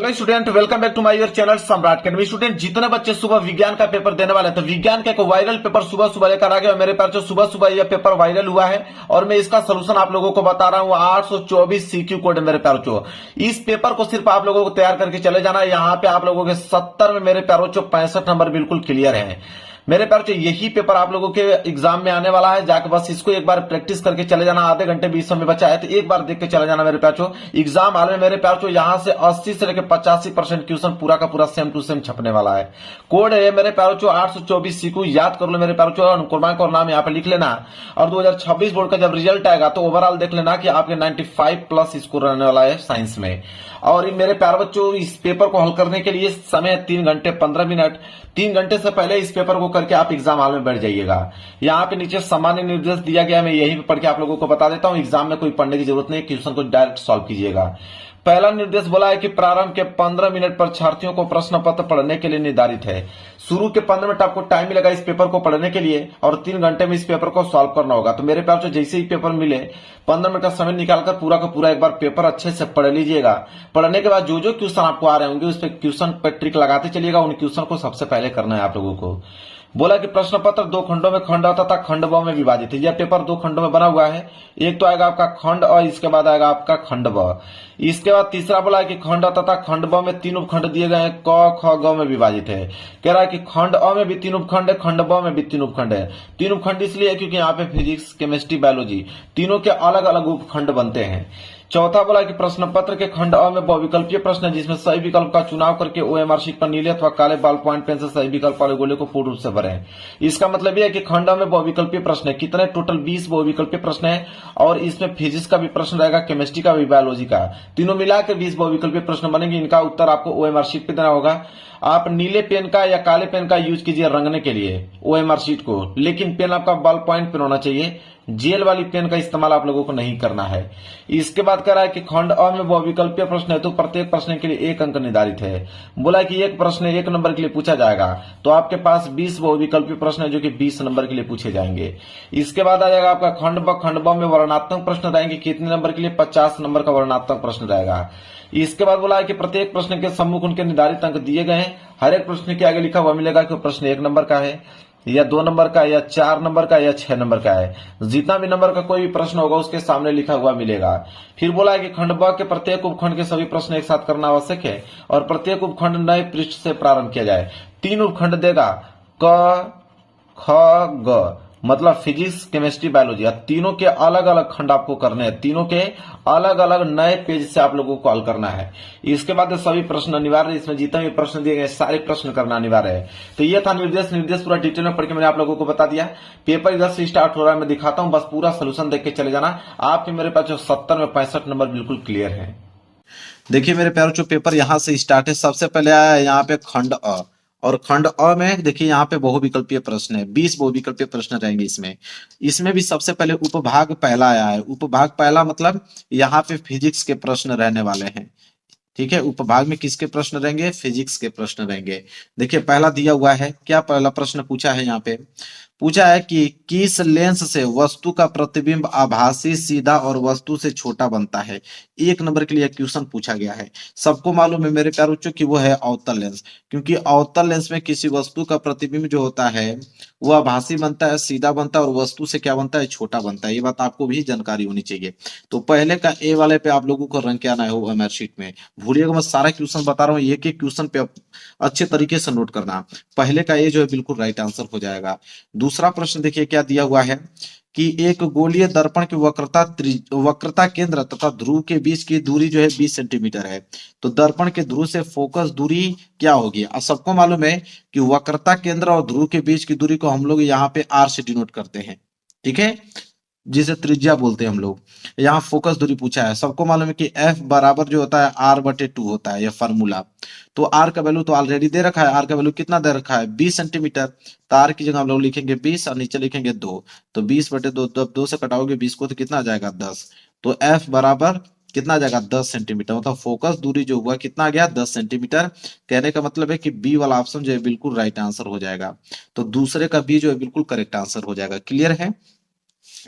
Hello student, welcome back to my your channel Samrat academy. Student, जितने बच्चे सुबह विज्ञान का पेपर देने वाले थे, विज्ञान का एक वायरल पेपर सुबह सुबह लेकर आ गया। मेरे पास जो सुबह सुबह यह पेपर वायरल हुआ है और मैं इसका सोल्यूशन आप लोगों को बता रहा हूं। 824 सीक्यू कोड है मेरे प्यारों चो। इस पेपर को सिर्फ आप लोगों को तैयार करके चले जाना है। यहाँ पे आप लोगों के 70 में मेरे प्यारों चो 65 नंबर बिल्कुल क्लियर है। मेरे प्यार से यही पेपर आप लोगों के एग्जाम में आने वाला है। जाके बस इसको एक बार प्रैक्टिस करके चले जाना। आधे घंटे 20 समय बचा है तो एक बार देख के चले जाना मेरे प्यार चो। एग्जाम हाल में मेरे प्यार चो यहाँ से 80 से लेकर 85% क्वेश्चन पूरा का पूरा सेम टू सेम छपने वाला है। कोड है मेरे प्यार चो 824 सीक्यू। याद कर लो मेरे प्यार चो, अनुक्रमांक और नाम यहाँ पे लिख लेना। और 2026 बोर्ड का जब रिजल्ट आएगा तो ओवरऑल देख लेना कि आपके 95 प्लस स्कोर रहने वाला है साइंस में। और मेरे प्यार बच्चों, इस पेपर को हल करने के लिए समय 3 घंटे 15 मिनट। 3 घंटे से पहले इस पेपर को करके आप एग्जाम हॉल में बैठ जाइएगा। यहाँ पे नीचे सामान्य निर्देश दिया गया है, मैं यही पढ़ के आप लोगों को बता देता हूँ। एग्जाम में कोई पढ़ने की जरूरत नहीं, क्वेश्चन को डायरेक्ट सॉल्व कीजिएगा। पहला निर्देश बोला है कि प्रारंभ के 15 मिनट परीक्षार्थियों को प्रश्न पत्र पढ़ने के लिए निर्धारित है। शुरू के 15 मिनट आपको टाइम मिलेगा इस पेपर को पढ़ने के लिए और 3 घंटे में इस पेपर को सॉल्व करना होगा। तो मेरे प्यार से जैसे ही पेपर मिले 15 मिनट का समय निकालकर पूरा का पूरा एक बार पेपर अच्छे से पढ़ लीजिएगा। पढ़ने के बाद जो जो क्वेश्चन आपको आ रहे होंगे उस पर क्वेश्चन पर ट्रिक लगाते चलिएगा। उन क्वेश्चन को सबसे पहले करना है आप लोगों को। बोला कि प्रश्न पत्र 2 खंडों में खंड आता था, खंड ब में विभाजित है। यह पेपर 2 खंडों में बना हुआ है। एक तो आएगा आपका खंड अ, इसके बाद आएगा आपका खंड ब। इसके बाद तीसरा बोला है कि खंड अ तथा खंड ब में 3 उपखंड दिए गए हैं, क ख ग में विभाजित है। कह रहा है कि खंड अ में भी 3 उपखंड है, खंड ब में भी 3 उपखंड है। 3 उपखंड इसलिए है क्योंकि यहाँ पे फिजिक्स, केमिस्ट्री, बायोलॉजी तीनों के अलग अलग उपखंड बनते हैं। चौथा बोला कि प्रश्न पत्र के खंड अ में बहुविकल्पीय प्रश्न है, जिसमें सही विकल्प का चुनाव करके ओएमआर शीट पर नीले अथवा काले बॉल पॉइंट पेन से सही विकल्प वाले गोले को पूर्ण रूप से भरें। इसका मतलब यह है कि खंड अ में बहुविकल्पीय प्रश्न है। कितने? टोटल 20 बहुविकल्पीय प्रश्न है और इसमें फिजिक्स का भी प्रश्न रहेगा, केमिस्ट्री का भी, बायोलॉजी का। तीनों मिलाकर 20 बहुविकल्पीय प्रश्न बनेंगे। इनका उत्तर आपको ओएमआर शीट पे देना होगा। आप नीले पेन का या काले पेन का यूज कीजिए रंगने के लिए ओएमआर शीट को, लेकिन पेन आपका बॉल पॉइंट पेन होना चाहिए। जेल वाली पेन का इस्तेमाल आप लोगों को नहीं करना है। इसके बाद कह रहा है कि खंड अ में बहुविकल्पीय प्रश्न है तो प्रत्येक प्रश्न के लिए 1 अंक निर्धारित है। बोला कि एक प्रश्न 1 नंबर के लिए पूछा जाएगा, तो आपके पास 20 बहुविकल्पीय प्रश्न है जो कि 20 नंबर के लिए पूछे जाएंगे। इसके बाद आ जाएगा आपका खंड ब। खंड ब में वर्णनात्मक प्रश्न रहेंगे। कितने नंबर के लिए? 50 नंबर का वर्णनात्मक प्रश्न रहेगा। इसके बाद बोला है कि प्रत्येक प्रश्न के सम्मुख उनके निर्धारित अंक दिए गए हैं। हर एक प्रश्न के आगे लिखा हुआ मिलेगा कि प्रश्न 1 नंबर का है या 2 नंबर का या 4 नंबर का या 6 नंबर का है। जितना भी नंबर का कोई भी प्रश्न होगा उसके सामने लिखा हुआ मिलेगा। फिर बोला है कि खंड ब के प्रत्येक उपखंड के सभी प्रश्न एक साथ करना आवश्यक है और प्रत्येक उपखंड नए पृष्ठ से प्रारंभ किया जाए। 3 उपखंड देगा, क ख ग, मतलब फिजिक्स, केमिस्ट्री, बायोलॉजी। तीनों के अलग अलग खंड आपको करने हैं। तीनों के अलग अलग नए पेज से आप लोगों को हल करना है। इसके बाद सभी प्रश्न अनिवार्य है। इसमें जितने भी प्रश्न दिए गए सारे प्रश्न करना अनिवार्य है। तो ये था निर्देश पूरा डिटेल में पढ़ के मैंने आप लोगों को बता दिया। पेपर इधर से स्टार्ट हो रहा है, मैं दिखाता हूं, बस पूरा सोल्यूशन देख के चले जाना। आपके मेरे पास जो 70 में 65 नंबर बिल्कुल क्लियर है। देखिए मेरे प्यारों, जो पेपर यहाँ से स्टार्ट है, सबसे पहले आया है यहाँ पे खंड अ। और खंड अ में देखिए यहाँ पे बहुविकल्पीय प्रश्न है। 20 बहुविकल्पीय प्रश्न रहेंगे इसमें। इसमें भी सबसे पहले उपभाग पहला आया है। उपभाग पहला मतलब यहाँ पे फिजिक्स के प्रश्न रहने वाले हैं। ठीक है, उपभाग में किसके प्रश्न रहेंगे? फिजिक्स के प्रश्न रहेंगे। देखिए पहला दिया हुआ है, क्या पहला प्रश्न पूछा है यहाँ पे? पूछा है कि किस लेंस से वस्तु का प्रतिबिंब आभासी, सीधा और वस्तु से छोटा बनता है। 1 नंबर के लिए क्वेश्चन पूछा गया है। सबको मालूम है मेरे प्यारे बच्चों कि वो है अवतल लेंस, क्योंकि अवतल लेंस में किसी वस्तु का प्रतिबिंब जो होता है वो आभासी बनता है, सीधा बनता है और वस्तु से क्या बनता है? छोटा बनता है। ये बात आपको भी जानकारी होनी चाहिए। तो पहले का ए वाले पे आप लोगों को रंग के आना है ओएमआर शीट में। भूलिएगा, मैं सारा क्वेश्चन बता रहा हूँ, एक एक क्वेश्चन पे अच्छे तरीके से नोट करना। पहले का ए जो है बिल्कुल राइट आंसर हो जाएगा। दूसरा प्रश्न देखिए क्या दिया हुआ है कि एक गोलीय दर्पण की वक्रता केंद्र तथा ध्रुव के बीच की दूरी जो है 20 सेंटीमीटर है। तो दर्पण के ध्रुव से फोकस दूरी क्या होगी? अब सबको मालूम है कि वक्रता केंद्र और ध्रुव के बीच की दूरी को हम लोग यहाँ पे आर से डिनोट करते हैं। ठीक है, जिसे त्रिज्या बोलते हैं हम लोग। यहाँ फोकस दूरी पूछा है। सबको मालूम है कि F बराबर जो होता है R/2 होता है, यह फार्मूला। तो R का वैल्यू तो ऑलरेडी दे रखा है। R का वैल्यू कितना दे रखा है? 20 सेंटीमीटर। तो R की जगह हम लोग लिखेंगे 20 और नीचे लिखेंगे 2। तो 20/2, 2 से कटाओगे 20 को तो कितना आ जाएगा? 10। तो F बराबर कितना आ जाएगा? 10 सेंटीमीटर। मतलब फोकस दूरी जो हुआ कितना आ गया? 10 सेंटीमीटर। कहने का मतलब है कि बी वाला ऑप्शन जो है बिल्कुल राइट आंसर हो जाएगा। तो दूसरे का बी जो है बिल्कुल करेक्ट आंसर हो जाएगा। क्लियर है?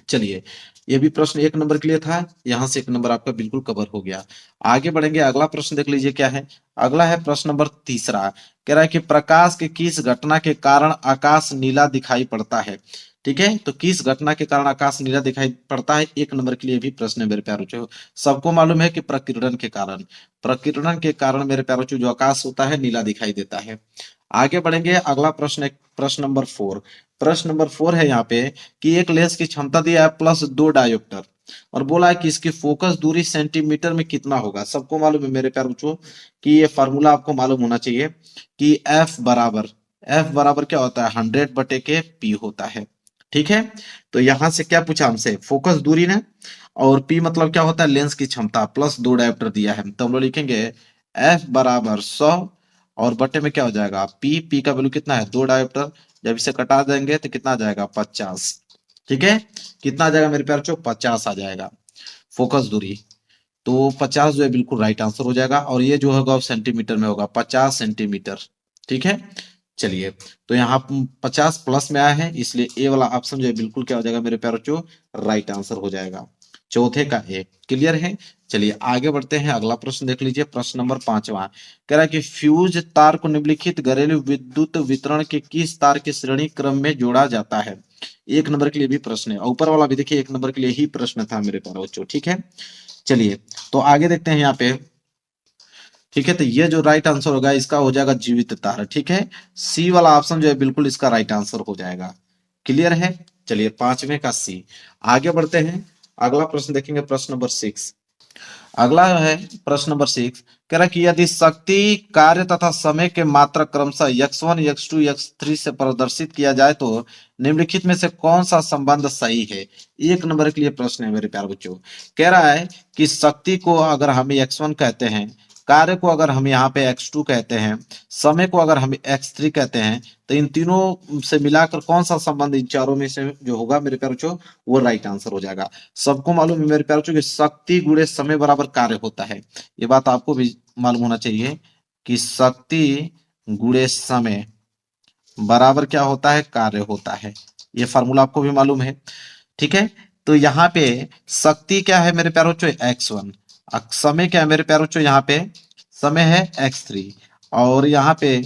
चलिए ये भी प्रश्न 1 नंबर के लिए था, यहां से 1 नंबर आपका बिल्कुल कवर हो गया। आगे बढ़ेंगे, अगला प्रश्न देख लीजिए क्या है। अगला है प्रश्न नंबर तीसरा, कह रहा है कि प्रकाश के किस घटना के कारण आकाश नीला दिखाई पड़ता है। ठीक है, तो किस घटना के कारण आकाश नीला दिखाई पड़ता है, 1 नंबर के लिए भी प्रश्न है मेरे प्यारे बच्चों। सबको मालूम है कि प्रकीर्णन के कारण, प्रकीर्णन के कारण मेरे प्यारे बच्चों जो आकाश होता है नीला दिखाई देता है। आगे बढ़ेंगे, अगला प्रश्न है प्रश्न नंबर 4। प्रश्न नंबर 4 है यहाँ पे कि एक लेंस की क्षमता दिया है +2 डायोप्टर और बोला है कि इसकी फोकस दूरी सेंटीमीटर में कितना होगा। सबको मालूम है मेरे प्यारे बच्चों कि ये फार्मूला आपको मालूम होना चाहिए कि एफ बराबर क्या होता है, 100/P होता है। ठीक है, तो यहां से क्या पूछा हमसे, फोकस दूरी ने, और P मतलब क्या होता है, लेंस की क्षमता, +2 डायोप्टर दिया है, तो हम लोग लिखेंगे F = 100 और बटे में क्या हो जाएगा, P का वैल्यू कितना है, 2 डायोप्टर। जब इसे कटा देंगे तो कितना आ जाएगा, 50। ठीक है, कितना आ जाएगा मेरे प्यारे बच्चों, 50 आ जाएगा फोकस दूरी। तो 50 जो है बिल्कुल राइट आंसर हो जाएगा, और ये जो होगा सेंटीमीटर में होगा, 50 सेंटीमीटर। ठीक है, चलिए, तो यहाँ 50 प्लस में आया है, इसलिए ए वाला ऑप्शन जो है बिल्कुल क्या हो जाएगा मेरे प्यारे बच्चों, राइट आंसर हो जाएगा, चौथे का ए। क्लियर है, चलिए आगे बढ़ते हैं, अगला प्रश्न देख लीजिए, प्रश्न नंबर 5वां, कह रहा है कि फ्यूज तार को निम्नलिखित घरेलू विद्युत वितरण के किस तार के श्रेणी क्रम में जोड़ा जाता है। 1 नंबर के लिए भी प्रश्न है, ऊपर वाला भी देखिए 1 नंबर के लिए ही प्रश्न था मेरे प्यारे बच्चों। ठीक है, चलिए तो आगे देखते हैं यहाँ पे। ठीक है, तो ये जो राइट आंसर होगा इसका हो जाएगा जीवित तार। ठीक है, सी वाला ऑप्शन जो है बिल्कुल इसका राइट आंसर हो जाएगा। क्लियर है, चलिए 5वें का सी। आगे बढ़ते हैं, अगला प्रश्न देखेंगे, प्रश्न नंबर 6। अगला है प्रश्न नंबर 6, कह रहा है कि यदि शक्ति, कार्य तथा समय के मात्रक क्रमशः x1 x2 x3 से प्रदर्शित किया जाए तो निम्नलिखित में से कौन सा संबंध सही है। 1 नंबर के लिए प्रश्न है मेरे प्यारे बच्चों। कह रहा है कि शक्ति को अगर हम x1 कहते हैं, कार्य को अगर हम यहाँ पे x2 कहते हैं, समय को अगर हम x3 कहते हैं, तो इन तीनों से मिलाकर कौन सा संबंध इन चारों में से जो होगा मेरे प्यारे बच्चों, वो राइट आंसर हो जाएगा। सबको मालूम है मेरे प्यारे बच्चों कि शक्ति गुणे समय बराबर कार्य होता है। ये बात आपको भी मालूम होना चाहिए कि शक्ति गुणे समय बराबर क्या होता है, कार्य होता है। ये फार्मूला आपको भी मालूम है। ठीक है, तो यहाँ पे शक्ति क्या है मेरे प्यारे बच्चों, x1, समय क्या है मेरे प्यारे बच्चों, यहाँ पे समय है x3, और यहाँ पे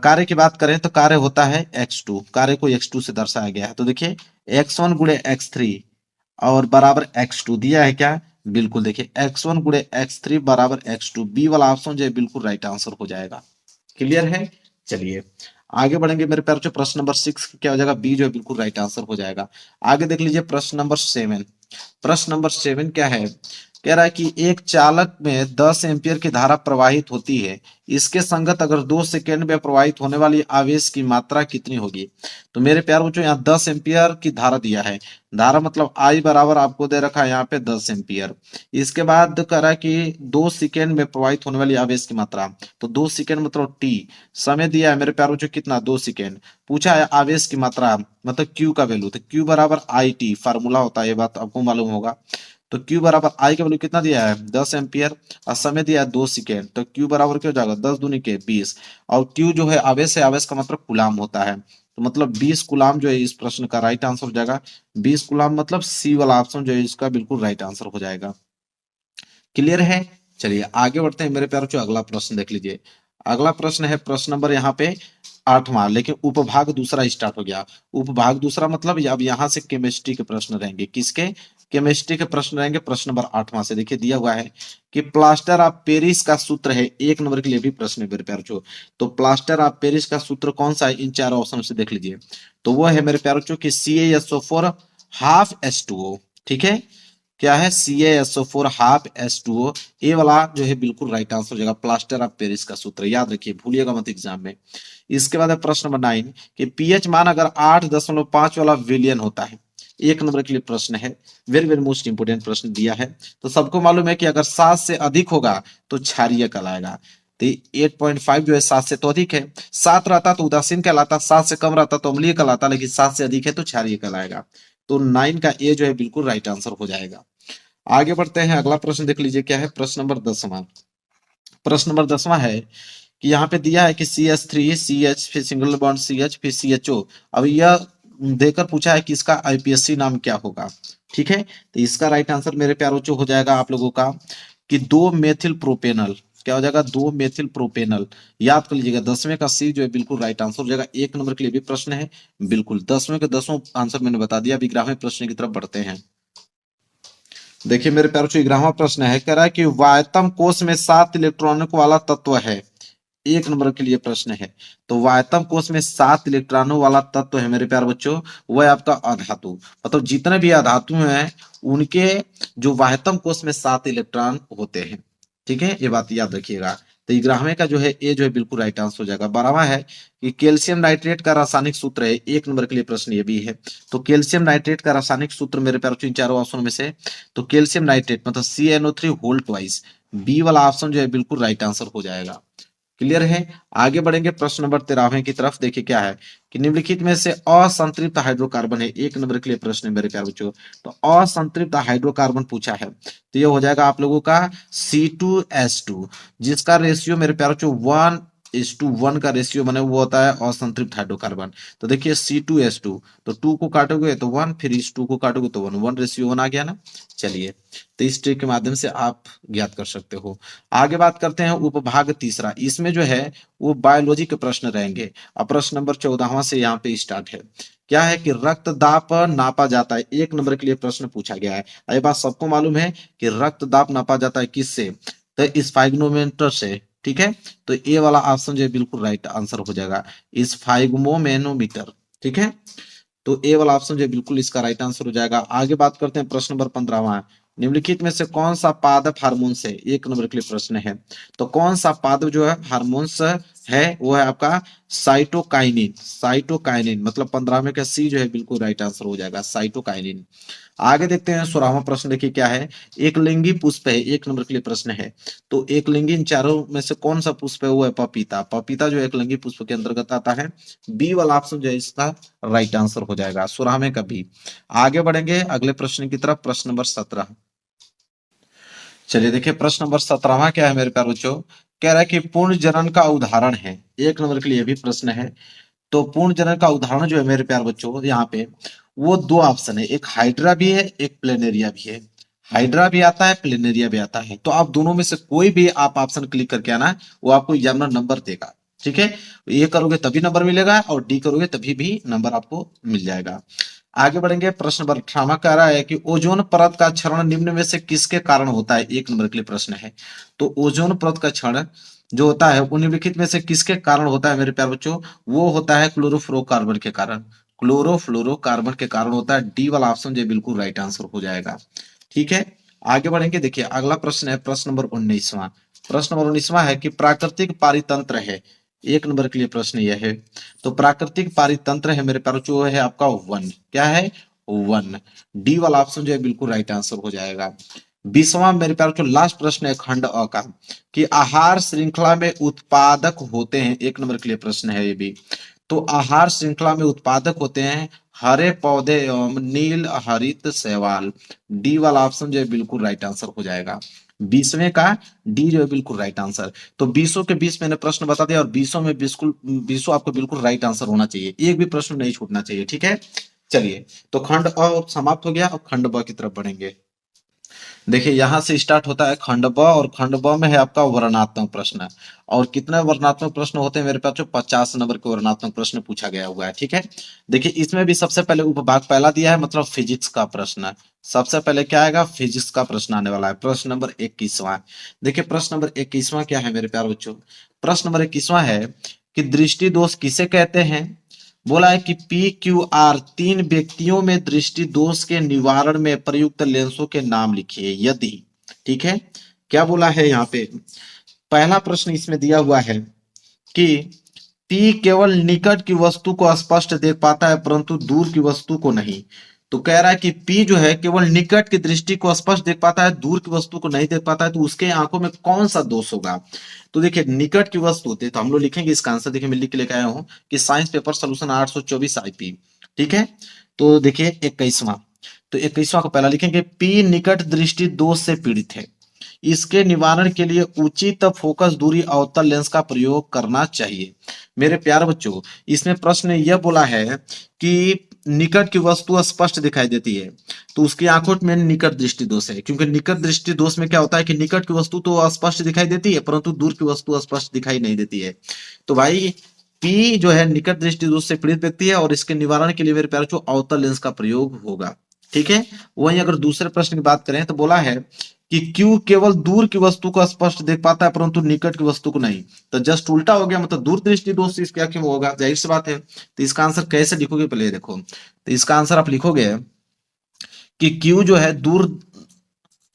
कार्य की बात करें तो कार्य होता है x2, कार्य को x2 से दर्शाया गया है। तो देखिए x1 गुणे x3 और बराबर x2 दिया है क्या, बिल्कुल देखिए x1 गुणे x3 बराबर x2, बी वाला ऑप्शन जो है बिल्कुल राइट आंसर हो जाएगा। क्लियर है, चलिए आगे बढ़ेंगे मेरे प्यारे बच्चों, प्रश्न नंबर 6 क्या हो जाएगा, बी जो है बिल्कुल राइट आंसर हो जाएगा। आगे देख लीजिए प्रश्न नंबर 7। प्रश्न नंबर 7 क्या है, कह रहा है कि एक चालक में 10 एम्पियर की धारा प्रवाहित होती है, इसके संगत अगर 2 सेकेंड में प्रवाहित होने वाली आवेश की मात्रा कितनी होगी। तो मेरे प्यारे बच्चों यहाँ 10 एम्पियर की धारा दिया है, धारा मतलब आई बराबर आपको दे रखा है यहाँ पे 10 एम्पियर। इसके बाद कह रहा है कि 2 सेकेंड में प्रवाहित होने वाली आवेश की मात्रा, तो 2 सेकेंड मतलब टी, समय दिया है मेरे प्यारे बच्चों कितना, 2 सेकेंड। पूछा है आवेश की मात्रा मतलब क्यू का वैल्यू, तो क्यू बराबर आई टी फार्मूला होता है, ये बात आपको मालूम होगा। तो Q बराबर आई का वैल्यू कितना दिया है, 10 एम्पियर, और समय दिया है 2 सेकेंड, तो Q बराबर क्या हो जाएगा, 10 दूनी के 20, और Q जो है आवेश है, आवेश का मतलब गुलाम होता है, तो मतलब 20 गुलाम जो है इस प्रश्न का राइट आंसर हो जाएगा। 20 गुलाम मतलब सी वाला ऑप्शन जो है इसका बिल्कुल राइट आंसर हो जाएगा। क्लियर है, चलिए आगे बढ़ते हैं मेरे प्यारों, अगला प्रश्न देख लीजिए। अगला प्रश्न है प्रश्न नंबर यहाँ पे 8वां, लेकिन उपभाग दूसरा स्टार्ट हो गया। उपभाग दूसरा मतलब अब यहाँ से केमिस्ट्री के प्रश्न रहेंगे, किसके, केमिस्ट्री के प्रश्न रहेंगे। प्रश्न नंबर 8वां से देखिए दिया हुआ है कि प्लास्टर ऑफ पेरिस का सूत्र है, 1 नंबर के लिए भी प्रश्न है मेरे प्यारों। तो प्लास्टर ऑफ पेरिस का सूत्र कौन सा है, इन चारों ऑप्शन से देख लीजिए। तो वो है मेरे प्यारों कि CaSO4 हाफ H2O। ठीक है, क्या है, CaSO4 हाफ H2O, ए वाला जो है बिल्कुल राइट आंसर हो जाएगा, प्लास्टर ऑफ पेरिस का सूत्र, याद रखिए भूलिएगा मत एग्जाम में। इसके बाद है प्रश्न नंबर 9 कि पीएच मान अगर 8.5 वाला विलियन होता है, 1 नंबर के लिए प्रश्न है, वेरी वेरी मोस्ट इंपोर्टेंट प्रश्न दिया है। तो सबको मालूम है कि अगर 7 से अधिक होगा तो क्षारीय कहलाएगा। तो 8.5 जो है 7 से तो अधिक है, 7 रहता तो उदासीन कहलाता, 7 से कम रहता तो अम्लीय कहलाता, लेकिन 7 से अधिक है तो क्षारीय कहलाएगा। तो 9 का ए जो है बिल्कुल राइट आंसर हो जाएगा। आगे बढ़ते हैं, अगला प्रश्न देख लीजिए क्या है, प्रश्न नंबर 10वां। प्रश्न नंबर 10वां है कि यहाँ पे दिया है कि CH3 CH फिर सिंगल बॉन्ड CH फिर CHO। अब यह देकर पूछा है कि इसका आईपीएससी नाम क्या होगा। ठीक है, तो इसका राइट आंसर मेरे प्यारे बच्चों हो जाएगा आप लोगों का कि 2 मेथिल प्रोपेनल। क्या हो जाएगा? 2 मेथिल प्रोपेनल। याद कर लीजिएगा, 10वें का सी जो है बिल्कुल राइट आंसर हो जाएगा। 1 नंबर के लिए भी प्रश्न है, बिल्कुल 10वें के 10 आंसर मैंने बता दिया। अभी 11वें प्रश्न की तरफ बढ़ते हैं। देखिए मेरे प्यारे बच्चों, 11वां प्रश्न है, कह रहा है कि वायतम कोष में 7 इलेक्ट्रॉनों वाला तत्व है। 1 नंबर के लिए प्रश्न है। तो वायतम कोष में 7 इलेक्ट्रॉनों वाला तत्व है मेरे प्यारे बच्चों, वह आपका अधातु। मतलब जितने भी अधातु हैं उनके जो वायतम कोष में 7 इलेक्ट्रॉन होते हैं। ठीक है, ये बात याद रखिएगा। तो 11वें का जो है ए जो है बिल्कुल राइट आंसर हो जाएगा। 12वां है कि कैल्शियम नाइट्रेट का रासायनिक सूत्र है। 1 नंबर के लिए प्रश्न ये भी है। तो कैल्शियम नाइट्रेट का रासायनिक सूत्र मेरे प्यारे बच्चों इन चारों ऑप्शन में से, तो कैल्शियम नाइट्रेट मतलब CnO3 होल ट्वाइस, बी वाला ऑप्शन जो है बिल्कुल राइट आंसर हो जाएगा। क्लियर है? आगे बढ़ेंगे प्रश्न नंबर 13वें की तरफ। देखिए क्या है कि निम्नलिखित में से असंतृप्त हाइड्रोकार्बन है। 1 नंबर के लिए प्रश्न है मेरे प्यारे बच्चों। तो असंतृप्त हाइड्रोकार्बन पूछा है, तो ये हो जाएगा आप लोगों का C2H2, जिसका रेशियो मेरे प्यारे बच्चों 1:1 का रेशियो बने वो होता है असंतृप्त हाइड्रोकार्बन। तो देखिए C2H2, तो 2 को काटोगे तो 1, फिर इस 2 को काटोगे तो 1:1 आ गया ना। चलिए, तो इस ट्रिक के माध्यम से आप ज्ञात कर सकते हो। आगे बात करते हैं उपभाग तीसरा। इसमें जो है वो बायोलॉजी के प्रश्न रहेंगे। अब प्रश्न नंबर 14वां से यहाँ पे स्टार्ट है। क्या है कि रक्त दाब नापा जाता है। 1 नंबर के लिए प्रश्न पूछा गया है। ये बात सबको मालूम है कि रक्त दाब नापा जाता है किससे? तो स्फाइग्नोमीटर से। ठीक है, तो ए वाला ऑप्शन जो है बिल्कुल राइट आंसर हो जाएगा, स्फाइग्मोमेनोमीटर। ठीक है, तो ए वाला ऑप्शन जो है बिल्कुल इसका राइट आंसर हो जाएगा। आगे बात करते हैं प्रश्न नंबर 15वां। निम्नलिखित में से कौन सा पादप हार्मोन्स है? 1 नंबर के लिए प्रश्न है। तो कौन सा पादप जो है हार्मोन्स है वो है आपका साइटोकाइनिन। साइटोकाइनिन मतलब 15वें का सी जो है बिल्कुल राइट आंसर हो जाएगा, साइटोकाइनिन। आगे देखते हैं 16वां प्रश्न। देखिए क्या है, एक लिंगी पुष्प है। 1 नंबर के लिए प्रश्न है। तो एक लिंगी इन चारों में से कौन सा पुष्प है? वो है पपीता। पपीता जो एक लिंगी पुष्प के अंतर्गत आता है। बी वाला ऑप्शन जो है इसका राइट आंसर हो जाएगा, 16वें का बी। आगे बढ़ेंगे अगले प्रश्न की तरफ, प्रश्न नंबर 17। चलिए देखिए प्रश्न नंबर 17वां क्या है मेरे प्यारे बच्चों, कह रहा है कि पूर्ण जनन का उदाहरण है। 1 नंबर के लिए भी प्रश्न है। तो पूर्ण जनन का उदाहरण जो है मेरे प्यारे बच्चों यहाँ पे वो 2 ऑप्शन है, एक हाइड्रा भी है, एक प्लेनेरिया भी है। हाइड्रा भी आता है, प्लेनेरिया भी आता है। तो आप दोनों में से कोई भी आप ऑप्शन क्लिक करके आना, वो आपको एग्जामिनर नंबर देगा। ठीक है, ए करोगे तभी नंबर मिलेगा और डी करोगे तभी भी नंबर आपको मिल जाएगा। आगे बढ़ेंगे प्रश्न नंबर 18 कह रहा है कि ओजोन परत का क्षरण निम्न में से किसके कारण होता है। 1 नंबर के लिए प्रश्न है। तो ओजोन परत का क्षरण जो होता है वो निम्नलिखित में से किसके कारण होता है मेरे प्यारे बच्चों? वो होता है क्लोरोफ्लोरोकार्बन के कारण। क्लोरोफ्लोरोकार्बन के कारण होता है। डी वाला ऑप्शन जो बिल्कुल राइट आंसर हो जाएगा। ठीक है, आगे बढ़ेंगे। देखिए अगला प्रश्न है प्रश्न नंबर 19वां। प्रश्न नंबर 19वां है कि प्राकृतिक पारितंत्र है। 1 नंबर के लिए प्रश्न यह है। तो प्राकृतिक पारितंत्र है मेरे प्यारे बच्चों है आपका वन। क्या है? वन। डी वाला ऑप्शन जो है बिल्कुल राइट आंसर हो जाएगा। 20वां मेरे प्यारे बच्चों लास्ट प्रश्न है खंड अ का, कि आहार श्रृंखला में उत्पादक होते हैं। 1 नंबर के लिए प्रश्न है ये भी। तो आहार श्रृंखला में उत्पादक होते हैं हरे पौधे एवं नील हरित शैवाल। डी वाला ऑप्शन जो है बिल्कुल राइट आंसर हो जाएगा। 20वें का डी जो है बिल्कुल राइट आंसर। तो 20 के 20 मैंने प्रश्न बता दिया और 20 में बिल्कुल 20 आपको बिल्कुल राइट आंसर होना चाहिए, एक भी प्रश्न नहीं छूटना चाहिए। ठीक है, चलिए तो खंड अ समाप्त हो गया। अब खंड ब की तरफ बढ़ेंगे। देखिए यहां से स्टार्ट होता है खंड ब, और खंड ब में है आपका वर्णनात्मक प्रश्न। और कितने वर्णनात्मक प्रश्न होते हैं मेरे पास? जो 50 नंबर के वर्णनात्मक प्रश्न पूछा गया हुआ है। ठीक है, देखिए इसमें भी सबसे पहले उपभाग पहला दिया है, मतलब फिजिक्स का प्रश्न। सबसे पहले क्या आएगा? फिजिक्स का प्रश्न आने वाला है। प्रश्न नंबर 21वां। देखिए प्रश्न नंबर 21वां क्या है मेरे प्यारे बच्चों? प्रश्न नंबर 21वां है कि दृष्टि दोष किसे कहते हैं। बोला है कि PQR 3 व्यक्तियों में दृष्टि दोष के निवारण में प्रयुक्त लेंसों के नाम लिखिए यदि। ठीक है, क्या बोला है यहाँ पे? पहला प्रश्न इसमें दिया हुआ है कि P केवल निकट की वस्तु को स्पष्ट देख पाता है परंतु दूर की वस्तु को नहीं। तो कह रहा है कि P जो है केवल निकट की दृष्टि को स्पष्ट देख पाता है, दूर की वस्तु को नहीं देख पाता है, तो उसके आंखों में कौन सा दोष होगा? तो देखिए निकट की वस्तु होती है तो हम लोग लिखेंगे इसका आंसर। देखिए मैं लिख के लेके आया हूं कि साइंस पेपर सोल्यूशन 824 IP। ठीक है, तो देखिए 21वां। तो 21वां को पहला लिखेंगे, P निकट दृष्टि दोष से पीड़ित है, इसके निवारण के लिए उचित फोकस दूरी अवतल लेंस का प्रयोग करना चाहिए। मेरे प्यारे बच्चों इसमें प्रश्न यह बोला है कि निकट की वस्तु स्पष्ट दिखाई देती है तो उसकी आंखों में निकट दृष्टि दोष है, क्योंकि निकट दृष्टि दोष में क्या होता है कि निकट की वस्तु तो स्पष्ट दिखाई देती है परंतु दूर की वस्तु स्पष्ट दिखाई नहीं देती है। तो भाई पी जो है निकट दृष्टि दोष से पीड़ित व्यक्ति है और इसके निवारण के लिए मेरे प्यारे बच्चों अवतल लेंस का प्रयोग होगा। ठीक है, वहीं अगर दूसरे प्रश्न की बात करें तो बोला है कि क्यू केवल दूर की वस्तु को स्पष्ट देख पाता है परंतु निकट की वस्तु को नहीं। तो जस्ट उल्टा हो गया, मतलब दूर दृष्टि दोष इसके आंखों में होगा, जाहिर सी बात है। तो इसका आंसर कैसे लिखोगे पहले देखो। तो इसका आंसर आप लिखोगे कि क्यू जो है दूर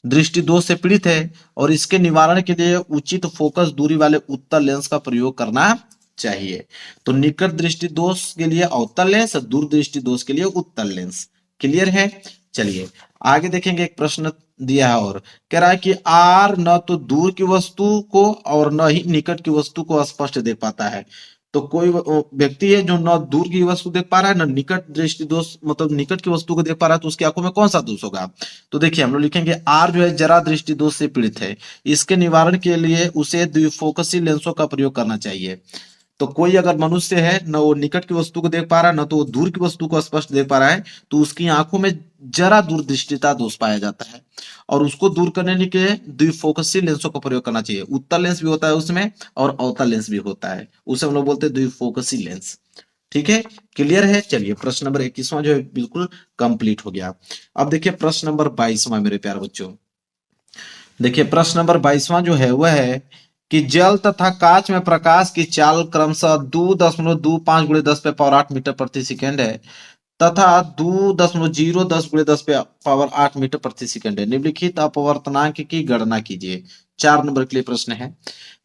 दृष्टि दोष से पीड़ित है और इसके निवारण के लिए उचित फोकस दूरी वाले उत्तल लेंस का प्रयोग करना चाहिए। तो निकट दृष्टि दोष के लिए अवतल लेंस और दूर दृष्टि दोष के लिए उत्तल लेंस। क्लियर है। चलिए आगे देखेंगे, एक प्रश्न दिया है और कह रहा है कि आर न तो दूर की वस्तु को और न ही निकट की वस्तु को स्पष्ट देख पाता है। तो कोई व्यक्ति है जो न दूर की वस्तु देख पा रहा है न निकट दृष्टि दोष मतलब निकट की वस्तु को देख पा रहा है, तो उसकी आंखों में कौन सा दोष होगा। तो देखिए हम लोग लिखेंगे आर जो है जरा दृष्टि दोष से पीड़ित है, इसके निवारण के लिए उसे द्विफोकसी लेंसों का प्रयोग करना चाहिए। तो कोई अगर मनुष्य है न वो निकट की वस्तु को देख पा रहा है न तो वो दूर की वस्तु को स्पष्ट देख पा रहा है, तो उसकी आंखों में जरा दूरदृष्टिता दोष पाया जाता है और उसको दूर करने के लिए द्विफोकसी लेंसों का प्रयोग करना चाहिए। उत्तल लेंस भी होता है उसमें और अवतल लेंस भी होता है, उसे हम लोग बोलते हैं द्विफोकसी लेंस। ठीक है, क्लियर है। चलिए प्रश्न नंबर 21वां जो है बिल्कुल कंप्लीट हो गया। अब देखिए प्रश्न नंबर 22वां मेरे प्यारे बच्चों। देखिए प्रश्न नंबर 22वां जो है वह है कि जल तथा कांच में प्रकाश की चाल क्रमशः 2.25 गुणे 10 पे पावर 8 मीटर प्रति सेकेंड है तथा 2.010 गुणे 10 पे पावर 8 मीटर प्रति सेकेंड है। निम्नलिखित अपवर्तनांक की गणना कीजिए। 4 नंबर के लिए प्रश्न है।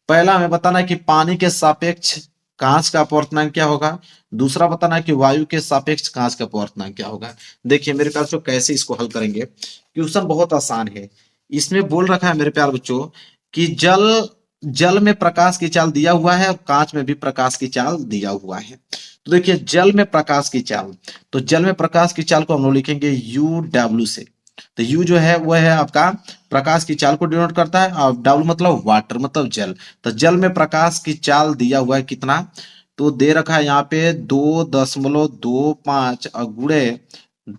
पहला हमें बताना है कि पानी के सापेक्ष कांच का अपवर्तनांक क्या होगा। दूसरा बताना है कि वायु के सापेक्ष कांच का अपवर्तनांक क्या होगा। देखिए मेरे प्यार बच्चों कैसे इसको हल करेंगे। क्वेश्चन बहुत आसान है। इसमें बोल रखा है मेरे प्यार बच्चों कि जल में प्रकाश की चाल दिया हुआ है और कांच में भी प्रकाश की चाल दिया हुआ है। तो देखिए जल में प्रकाश की चाल, तो जल में प्रकाश की चाल को हम लोग लिखेंगे यू डब्ल्यू से। तो यू जो है वह है आपका प्रकाश की चाल को डिनोट करता है और डब्ल्यू मतलब वाटर मतलब जल। तो जल में प्रकाश की चाल दिया हुआ है कितना, तो दे रखा है यहाँ पे 2.25 गुणे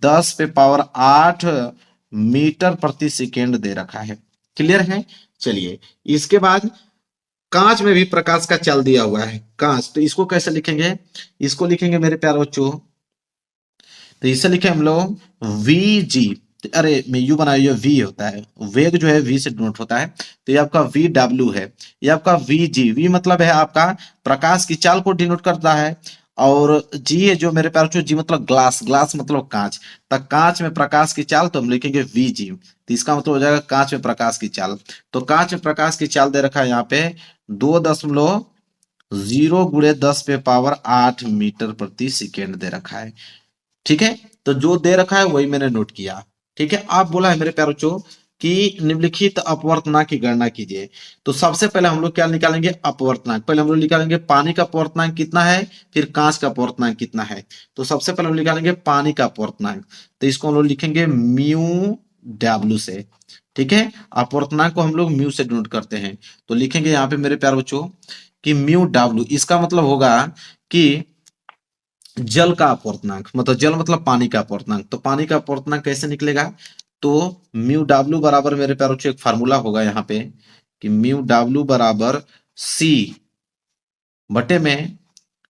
10 पे पावर 8 मीटर प्रति सेकेंड दे रखा है। क्लियर है। चलिए इसके बाद कांच में भी प्रकाश का चाल दिया हुआ है कांच, तो इसको कैसे लिखेंगे। इसको लिखेंगे मेरे प्यारे बच्चों, तो इसे लिखे हम लोग वी जी। अरे मैं यू बनाया, ये वी होता है, वेग जो है वी से डिनोट होता है। तो ये आपका वी डब्ल्यू है, ये आपका वी जी। वी मतलब है आपका प्रकाश की चाल को डिनोट करता है और जी है जो मेरे प्यारे बच्चों जी मतलब ग्लास, ग्लास मतलब कांच। तो कांच में प्रकाश की चाल तो हम लिखेंगे वी जी। तो इसका मतलब हो जाएगा कांच में प्रकाश की चाल। तो कांच में प्रकाश की चाल दे रखा है यहाँ पे 2.0 गुणे 10 पे पावर 8 मीटर प्रति सेकेंड दे रखा है। ठीक है, तो जो दे रखा है वही मैंने नोट किया। ठीक है, आप बोला है मेरे प्यारे बच्चों कि निम्नलिखित अपवर्तनांक की गणना कीजिए। तो सबसे पहले हम लोग क्या निकालेंगे, अपवर्तनांक। पहले हम लोग निकालेंगे पानी का अपवर्तनांक कितना है, फिर कांच का अपवर्तनांक कितना है। तो सबसे पहले हम निकालेंगे पानी का अपवर्तनांक, तो इसको हम लोग लिखेंगे म्यू डब्ल्यू से। ठीक है, अपवर्तनांक को हम लोग म्यू से डिनोट करते हैं। तो लिखेंगे यहाँ पे मेरे प्यारे बच्चों कि म्यू डब्ल्यू, इसका मतलब होगा कि जल का अपवर्तनांक, मतलब जल मतलब पानी का अपवर्तनांक। तो पानी का अपवर्तनांक कैसे निकलेगा, तो म्यू डब्ल्यू बराबर मेरे प्यारे बच्चों एक फार्मूला होगा यहाँ पे कि म्यू डब्ल्यू बराबर सी बटे में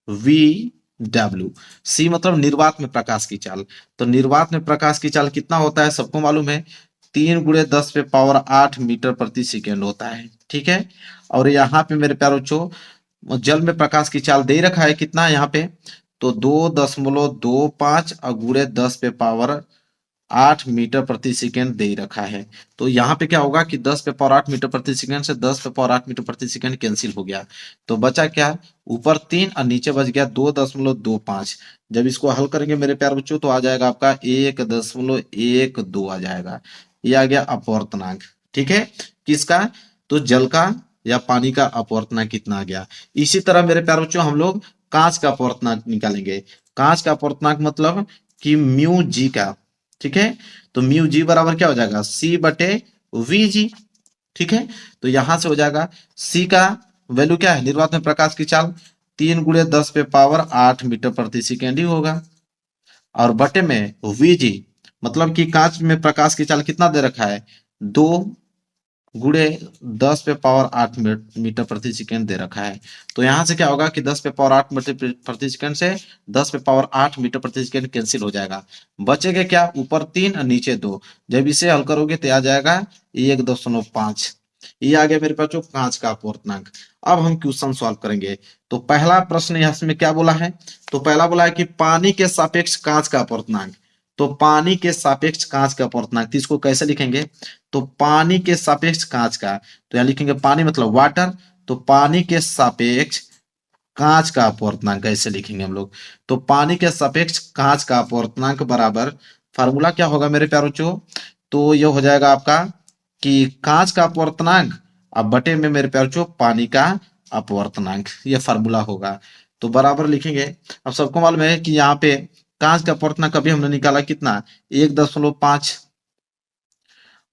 वी डब्ल्यू। सी मतलब निर्वात में प्रकाश की चाल। तो निर्वात में प्रकाश की चाल कितना होता है सबको मालूम है, 3 गुणे 10 पे पावर 8 मीटर प्रति सेकेंड होता है। ठीक है, और यहाँ पे मेरे प्यारे बच्चों जल में प्रकाश की चाल दे रखा है कितना यहाँ पे, तो 2.25 गुणे 10 पे पावर 8 मीटर प्रति सेकेंड दे रखा है। तो यहाँ पे क्या होगा कि 10 पे पावर 8 मीटर प्रति सेकेंड से 10 पे पावर 8 मीटर प्रति सेकेंड कैंसिल हो गया। तो बचा क्या, ऊपर 3 और नीचे बच गया 2.25। जब इसको हल करेंगे मेरे प्यारे बच्चों तो आ जाएगा आपका 1.12 आ जाएगा। ये आ गया अपवर्तनांक। ठीक है, किसका, तो जल का या पानी का अपवर्तनांक कितना आ गया। इसी तरह मेरे प्यारे बच्चों हम लोग कांच का अपवर्तनांक निकालेंगे। कांच का अपवर्तनांक मतलब कि म्यू जी का। ठीक है, तो म्यू जी बराबर क्या हो जाएगा, सी बटे वी जी। ठीक है, तो यहां से हो जाएगा सी का वैल्यू क्या है, निर्वात में प्रकाश की चाल 3 गुणे 10 पे पावर 8 मीटर प्रति सेकेंड ही होगा। और बटे में वीजी, मतलब कि कांच में प्रकाश की चाल कितना दे रखा है, 2 गुणे 10 पे पावर 8 मीटर प्रति सेकंड दे रखा है। तो यहां से क्या होगा कि 10 पे पावर 8 मीटर प्रति सेकंड से 10 पे पावर 8 मीटर प्रति सेकंड कैंसिल हो जाएगा। बचेगा क्या, ऊपर 3 और नीचे 2। जब इसे हल करोगे तो आ जाएगा 1.5। ये आ गया मेरे पास जो कांच का अपवर्तनांक। अब हम क्वेश्चन सॉल्व करेंगे। तो पहला प्रश्न यहाँ में क्या बोला है, तो पहला बोला है कि पानी के सापेक्ष कांच का अपवर्तनांक। तो पानी के सापेक्ष कांच का अपवर्तनांक, तो इसको कैसे लिखेंगे, तो पानी के सापेक्ष कांच का, तो यहाँ लिखेंगे पानी मतलब वाटर, तो पानी के सापेक्ष कांच का अपवर्तनांक ऐसे लिखेंगे हम लोग। तो पानी के सापेक्ष कांच का अपवर्तनांक बराबर, फार्मूला क्या होगा मेरे प्यारे बच्चों, तो ये हो जाएगा आपका कि कांच का अपवर्तनांक अब बटे में मेरे प्यारे बच्चों पानी का अपवर्तनांक, ये फार्मूला होगा। तो बराबर लिखेंगे। अब सबको मालूम है कि यहाँ पे कांच का अपवर्तनांक अभी हमने निकाला कितना, 1.5,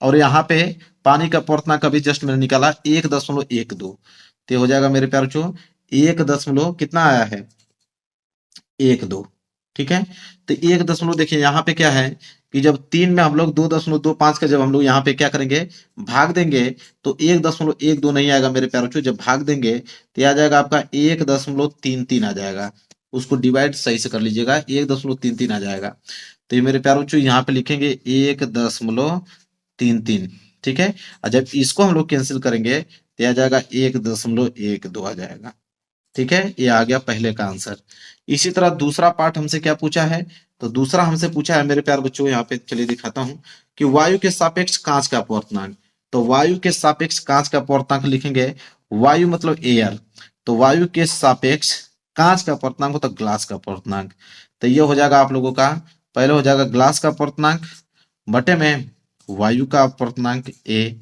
और यहाँ पे पानी का अपवर्तनांक अभी जस्ट मैंने निकाला 1.12। तो हो जाएगा मेरे प्यारे बच्चों 1 दशमलव कितना आया है, 1.2। ठीक है, तो 1 दशमलव देखिए यहाँ पे क्या है कि जब 3 में हम लोग 2.25 का जब हम लोग यहाँ पे क्या करेंगे, भाग देंगे, तो 1.12 नहीं आएगा मेरे प्यारे बच्चों। जब भाग देंगे तो आ जाएगा आपका 1.33 आ जाएगा। उसको डिवाइड सही से कर लीजिएगा, 1.33 आ जाएगा। तो ये मेरे प्यारे बच्चों यहाँ पे लिखेंगे 1.33। ठीक है, और जब इसको हम लोग कैंसिल करेंगे तो आ जाएगा 1.12 आ जाएगा। ठीक है, ये आ गया पहले का आंसर। इसी तरह दूसरा पार्ट हमसे क्या पूछा है, तो दूसरा हमसे पूछा है मेरे प्यारे बच्चों, यहाँ पे चलिए दिखाता हूं कि वायु के सापेक्ष कांच का अपवर्तनांक। तो वायु के सापेक्ष कांच का अपवर्तनांक लिखेंगे, वायु मतलब एयर, तो वायु के सापेक्ष कांच का अपवर्तनांक होता ग्लास का अपवर्तनांक। तो ये हो जाएगा आप लोगों का, पहले हो जाएगा ग्लास का अपवर्तनांक बटे में वायु का अपवर्तनांक ए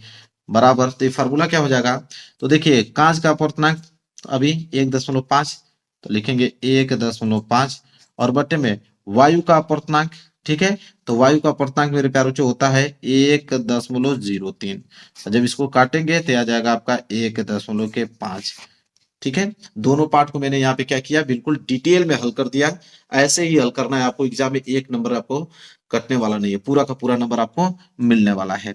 बराबर, तो ये फार्मूला क्या हो जाएगा, तो देखिए कांच का अपवर्तनांक अभी 1.5, तो लिखेंगे 1.5 और बटे में वायु का अपवर्तनांक। ठीक है, तो वायु का अपवर्तनांक मेरे प्यारों से होता है 1.03। जब इसको काटेंगे तो आ जाएगा आपका 1.5। ठीक है, दोनों पार्ट को मैंने यहाँ पे क्या किया, बिल्कुल डिटेल में हल कर दिया। ऐसे ही हल करना है आपको, एग्जाम में 1 नंबर आपको कटने वाला नहीं है, पूरा का पूरा नंबर आपको मिलने वाला है।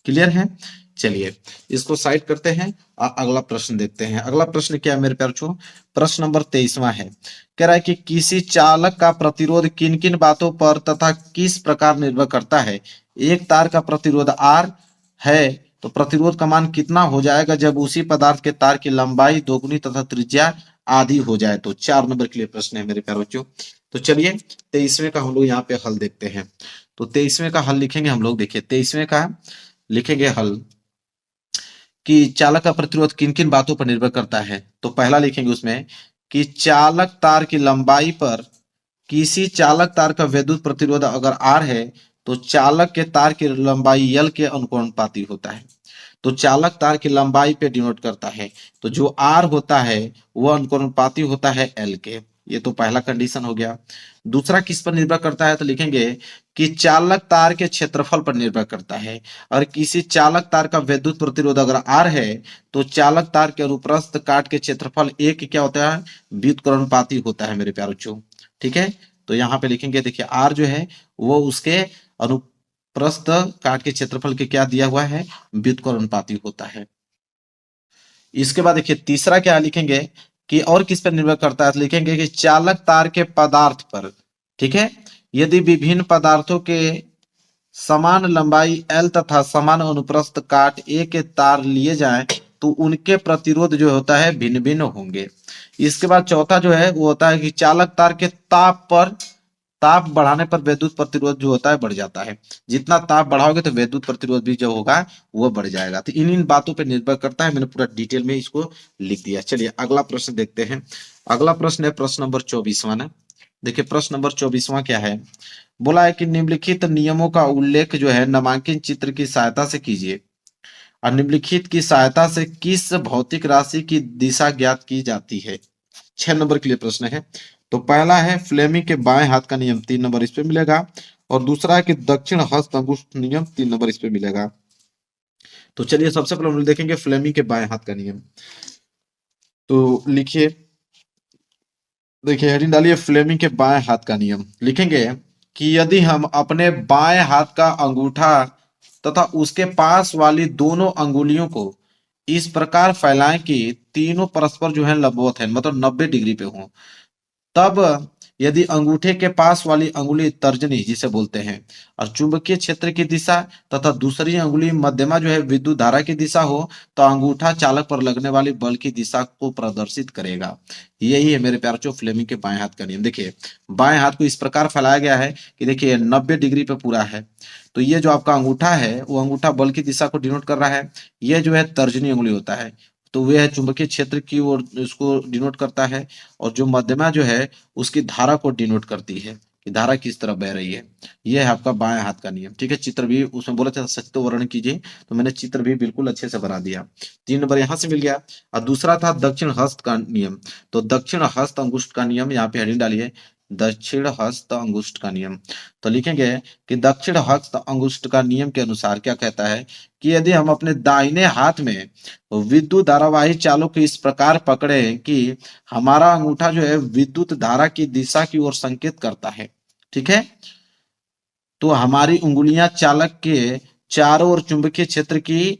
क्लियर है, चलिए इसको साइड करते हैं और अगला प्रश्न देखते हैं। अगला प्रश्न क्या है मेरे प्यारे बच्चों, प्रश्न नंबर 23वां है। कह रहा है कि किसी चालक का प्रतिरोध किन किन बातों पर तथा किस प्रकार निर्भर करता है। एक तार का प्रतिरोध R है, तो प्रतिरोध का मान कितना हो जाएगा जब उसी पदार्थ के तार की लंबाई दोगुनी तथा त्रिज्या आधी हो जाए। तो 4 नंबर के लिए प्रश्न है मेरे प्यारे बच्चों। तो चलिए 23वें का हम लोग यहाँ पे हल देखते हैं। तो 23वें का हल लिखेंगे हम लोग, देखिए 23वें का लिखेंगे हल कि चालक का प्रतिरोध किन किन बातों पर निर्भर करता है। तो पहला लिखेंगे उसमें कि चालक तार की लंबाई पर, किसी चालक तार का विद्युत प्रतिरोध अगर R है तो चालक के तार की लंबाई L के अनुपाती होता है। तो चालक तार की लंबाई पे डिनोट करता है, तो जो R होता है वह अनुपाती होता है L के। ये तो पहला कंडीशन हो गया। दूसरा किस पर निर्भर करता है, तो लिखेंगे कि चालक तार के क्षेत्रफल पर निर्भर करता है। और किसी चालक तार का विद्युत प्रतिरोध अगर R है तो चालक तार के अनुप्रस्थ काट के क्षेत्रफल एक क्या होता है, व्युत्क्रमानुपाती होता है मेरे प्यारे बच्चों। ठीक है, तो यहाँ पे लिखेंगे, देखिए R जो है वो उसके अनुप्रस्थ काट के क्षेत्रफल के क्या दिया हुआ है, व्युत्क्रमानुपाती होता है। इसके बाद देखिए तीसरा क्या लिखेंगे कि और किस पर निर्भर करता है, तो लिखेंगे कि चालक तार के पदार्थ पर। ठीक है, यदि विभिन्न पदार्थों के समान लंबाई L तथा समान अनुप्रस्थ काट A के तार लिए जाएं तो उनके प्रतिरोध जो होता है भिन्न भिन्न होंगे। इसके बाद चौथा जो है वो होता है कि चालक तार के ताप बढ़ाने पर विद्युत प्रतिरोध जो होता है बढ़ जाता है। जितना ताप बढ़ाओगे तो विद्युत प्रतिरोध भी जो होगा वो बढ़ जाएगा। तो इन बातों पर निर्भर करता है, मैंने पूरा डिटेल में इसको लिख दिया। चलिए अगला प्रश्न देखते हैं। अगला प्रश्न है प्रश्न नंबर 24वां ना। देखिए प्रश्न नंबर 24वां क्या है, बोला है कि निम्नलिखित नियमों का उल्लेख जो है नामांकित चित्र की सहायता से कीजिए और निम्नलिखित की सहायता से किस भौतिक राशि की दिशा ज्ञात की जाती है। 6 नंबर के लिए प्रश्न है। तो पहला है फ्लेमिंग के बाएं हाथ का नियम, 3 नंबर इस पे मिलेगा। और दूसरा है कि दक्षिण हस्त अंगुष्ठ नियम, 3 नंबर इस पे मिलेगा। तो चलिए सबसे पहले हम लोग देखेंगे फ्लेमिंग के बाएं हाथ का नियम। तो लिखिए, देखिए हेडिंग डालिए फ्लेमिंग के बाएं हाथ का नियम। लिखेंगे कि यदि हम अपने बाएं हाथ का अंगूठा तथा उसके पास वाली दोनों अंगुलियों को इस प्रकार फैलाएं कि तीनों परस्पर जो है लंबवत है, मतलब 90 डिग्री पे हों, तब यदि अंगूठे के पास वाली अंगुली तर्जनी जिसे बोलते हैं और चुंबकीय क्षेत्र की दिशा तथा दूसरी अंगुली मध्यमा जो है विद्युत धारा की दिशा हो, तो अंगूठा चालक पर लगने वाली बल की दिशा को प्रदर्शित करेगा। यही है मेरे प्यारे बच्चों फ्लेमिंग के बाएं हाथ का नियम। देखिए बाएं हाथ को इस प्रकार फैलाया गया है कि देखिए 90 डिग्री पे पूरा है, तो ये जो आपका अंगूठा है वो अंगूठा बल की दिशा को डिनोट कर रहा है। ये जो है तर्जनी अंगुली होता है, तो वह है चुंबकीय क्षेत्र की ओर इसको डिनोट करता है, और जो मध्यमा जो है उसकी धारा को डिनोट करती है कि धारा किस तरफ बह रही है। यह है आपका बाएं हाथ का नियम। ठीक है, चित्र भी उसमें बोला था सचित्र वर्णन कीजिए, तो मैंने चित्र भी बिल्कुल अच्छे से बना दिया। 3 नंबर यहाँ से मिल गया। और दूसरा था दक्षिण हस्त का नियम, तो दक्षिण हस्त अंगुष्ठ का नियम, यहाँ पे हेडिंग डालिए दक्षिण हस्त अंगुष्ठ का नियम। तो लिखेंगे कि दक्षिण हस्त अंगुष्ठ का नियम के अनुसार क्या कहता है कि यदि हम अपने दाहिने हाथ में विद्युत धारावाही चालों को इस प्रकार पकड़े कि हमारा अंगूठा जो है विद्युत धारा की दिशा की ओर संकेत करता है, ठीक है, तो हमारी उंगलियां चालक के चारों ओर चुंबकीय क्षेत्र की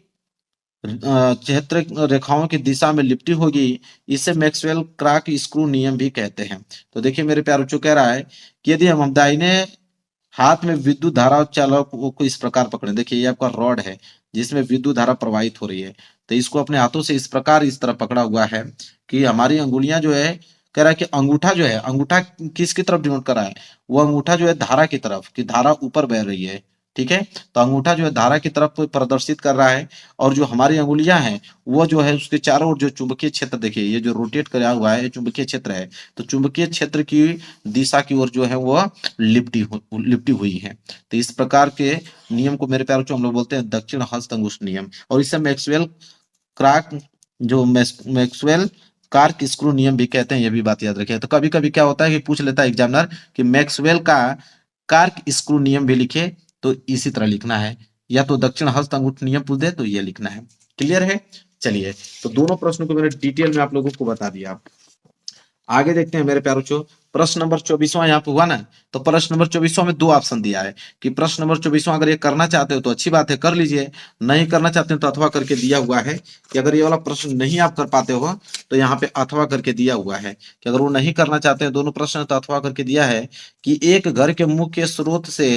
क्षेत्र रेखाओं की दिशा में लिपटी होगी। इसे मैक्सवेल क्राक स्क्रू नियम भी कहते हैं। तो देखिए मेरे प्यारे बच्चों, कह रहा है कि यदि हम दाहिने हाथ में विद्युत धारा चालक को इस प्रकार पकड़े, देखिए ये आपका रॉड है जिसमें विद्युत धारा प्रवाहित हो रही है, तो इसको अपने हाथों से इस प्रकार इस तरह पकड़ा हुआ है कि हमारी अंगुलियां जो है, कह रहा है कि अंगूठा जो है, अंगूठा किसकी तरफ डिनोट कर रहा है, वो अंगूठा जो है धारा की तरफ, कि धारा ऊपर बह रही है, ठीक है, तो अंगूठा जो है धारा की तरफ प्रदर्शित कर रहा है, और जो हमारी अंगुलियां हैं वो जो है उसके चारों ओर जो चुंबकीय क्षेत्र, देखिए ये जो रोटेट किया हुआ है ये चुंबकीय क्षेत्र है, तो चुंबकीय क्षेत्र की दिशा की ओर जो है वो लिपटी हुई है। तो इस प्रकार के नियम को मेरे प्यारे बच्चों हम लोग बोलते हैं दक्षिण हस्त अंगुष्ठ नियम, और इसे मैक्सवेल क्राक जो मैक्सवेल कार्क स्क्रू नियम भी कहते हैं, ये भी बात याद रखिए। तो कभी कभी क्या होता है कि पूछ लेता है एग्जामिनर कि मैक्सवेल का कार्क स्क्रू नियम भी लिखे, तो इसी तरह लिखना है, या तो दक्षिण हस्त अंगूठ नियम पूछ दे तो ये लिखना है। क्लियर है? चलिए, तो दोनों प्रश्नों को मैंने डिटेल में आप लोगों को बता दिया। आगे देखते हैं मेरे प्यारों बच्चों, प्रश्न नंबर 24वां यहाँ पे हुआ ना, तो प्रश्न नंबर 24वां में 2 ऑप्शन दिया है कि प्रश्न नंबर 24वां अगर ये करना चाहते हो तो अच्छी बात है, कर लीजिए, नहीं करना चाहते हो तो अथवा करके दिया हुआ है कि अगर ये वाला प्रश्न नहीं आप कर पाते हो तो यहाँ पे अथवा करके दिया हुआ है कि अगर वो नहीं करना चाहते हैं दोनों प्रश्न तो अथवा करके दिया है कि एक घर के मुख्य स्रोत से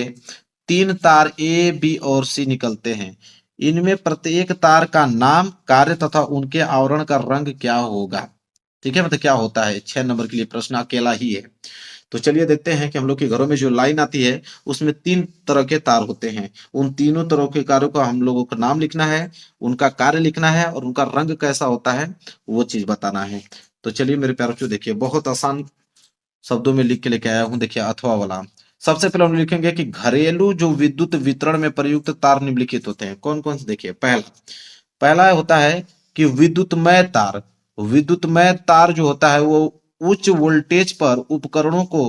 3 तार ए बी और सी निकलते हैं, इनमें प्रत्येक तार का नाम, कार्य तथा उनके आवरण का रंग क्या होगा। ठीक है, मतलब क्या होता है। 6 नंबर के लिए प्रश्न अकेला ही है। तो चलिए देखते हैं कि हम लोग के घरों में जो लाइन आती है उसमें 3 तरह के तार होते हैं, उन तीनों तरह के कार्यों का हम लोगों का नाम लिखना है, उनका कार्य लिखना है, और उनका रंग कैसा होता है वो चीज बताना है। तो चलिए मेरे प्यारे बच्चों, देखिए बहुत आसान शब्दों में लिख के लेके आया हूं। देखिए अथवा वाला, सबसे पहले हम लिखेंगे कि घरेलू जो विद्युत वितरण में प्रयुक्त तार निम्नलिखित होते हैं। कौन कौन से? देखिए पहला पहला होता है कि विद्युतमय तार। विद्युतमय तार जो होता है वो उच्च वोल्टेज पर उपकरणों को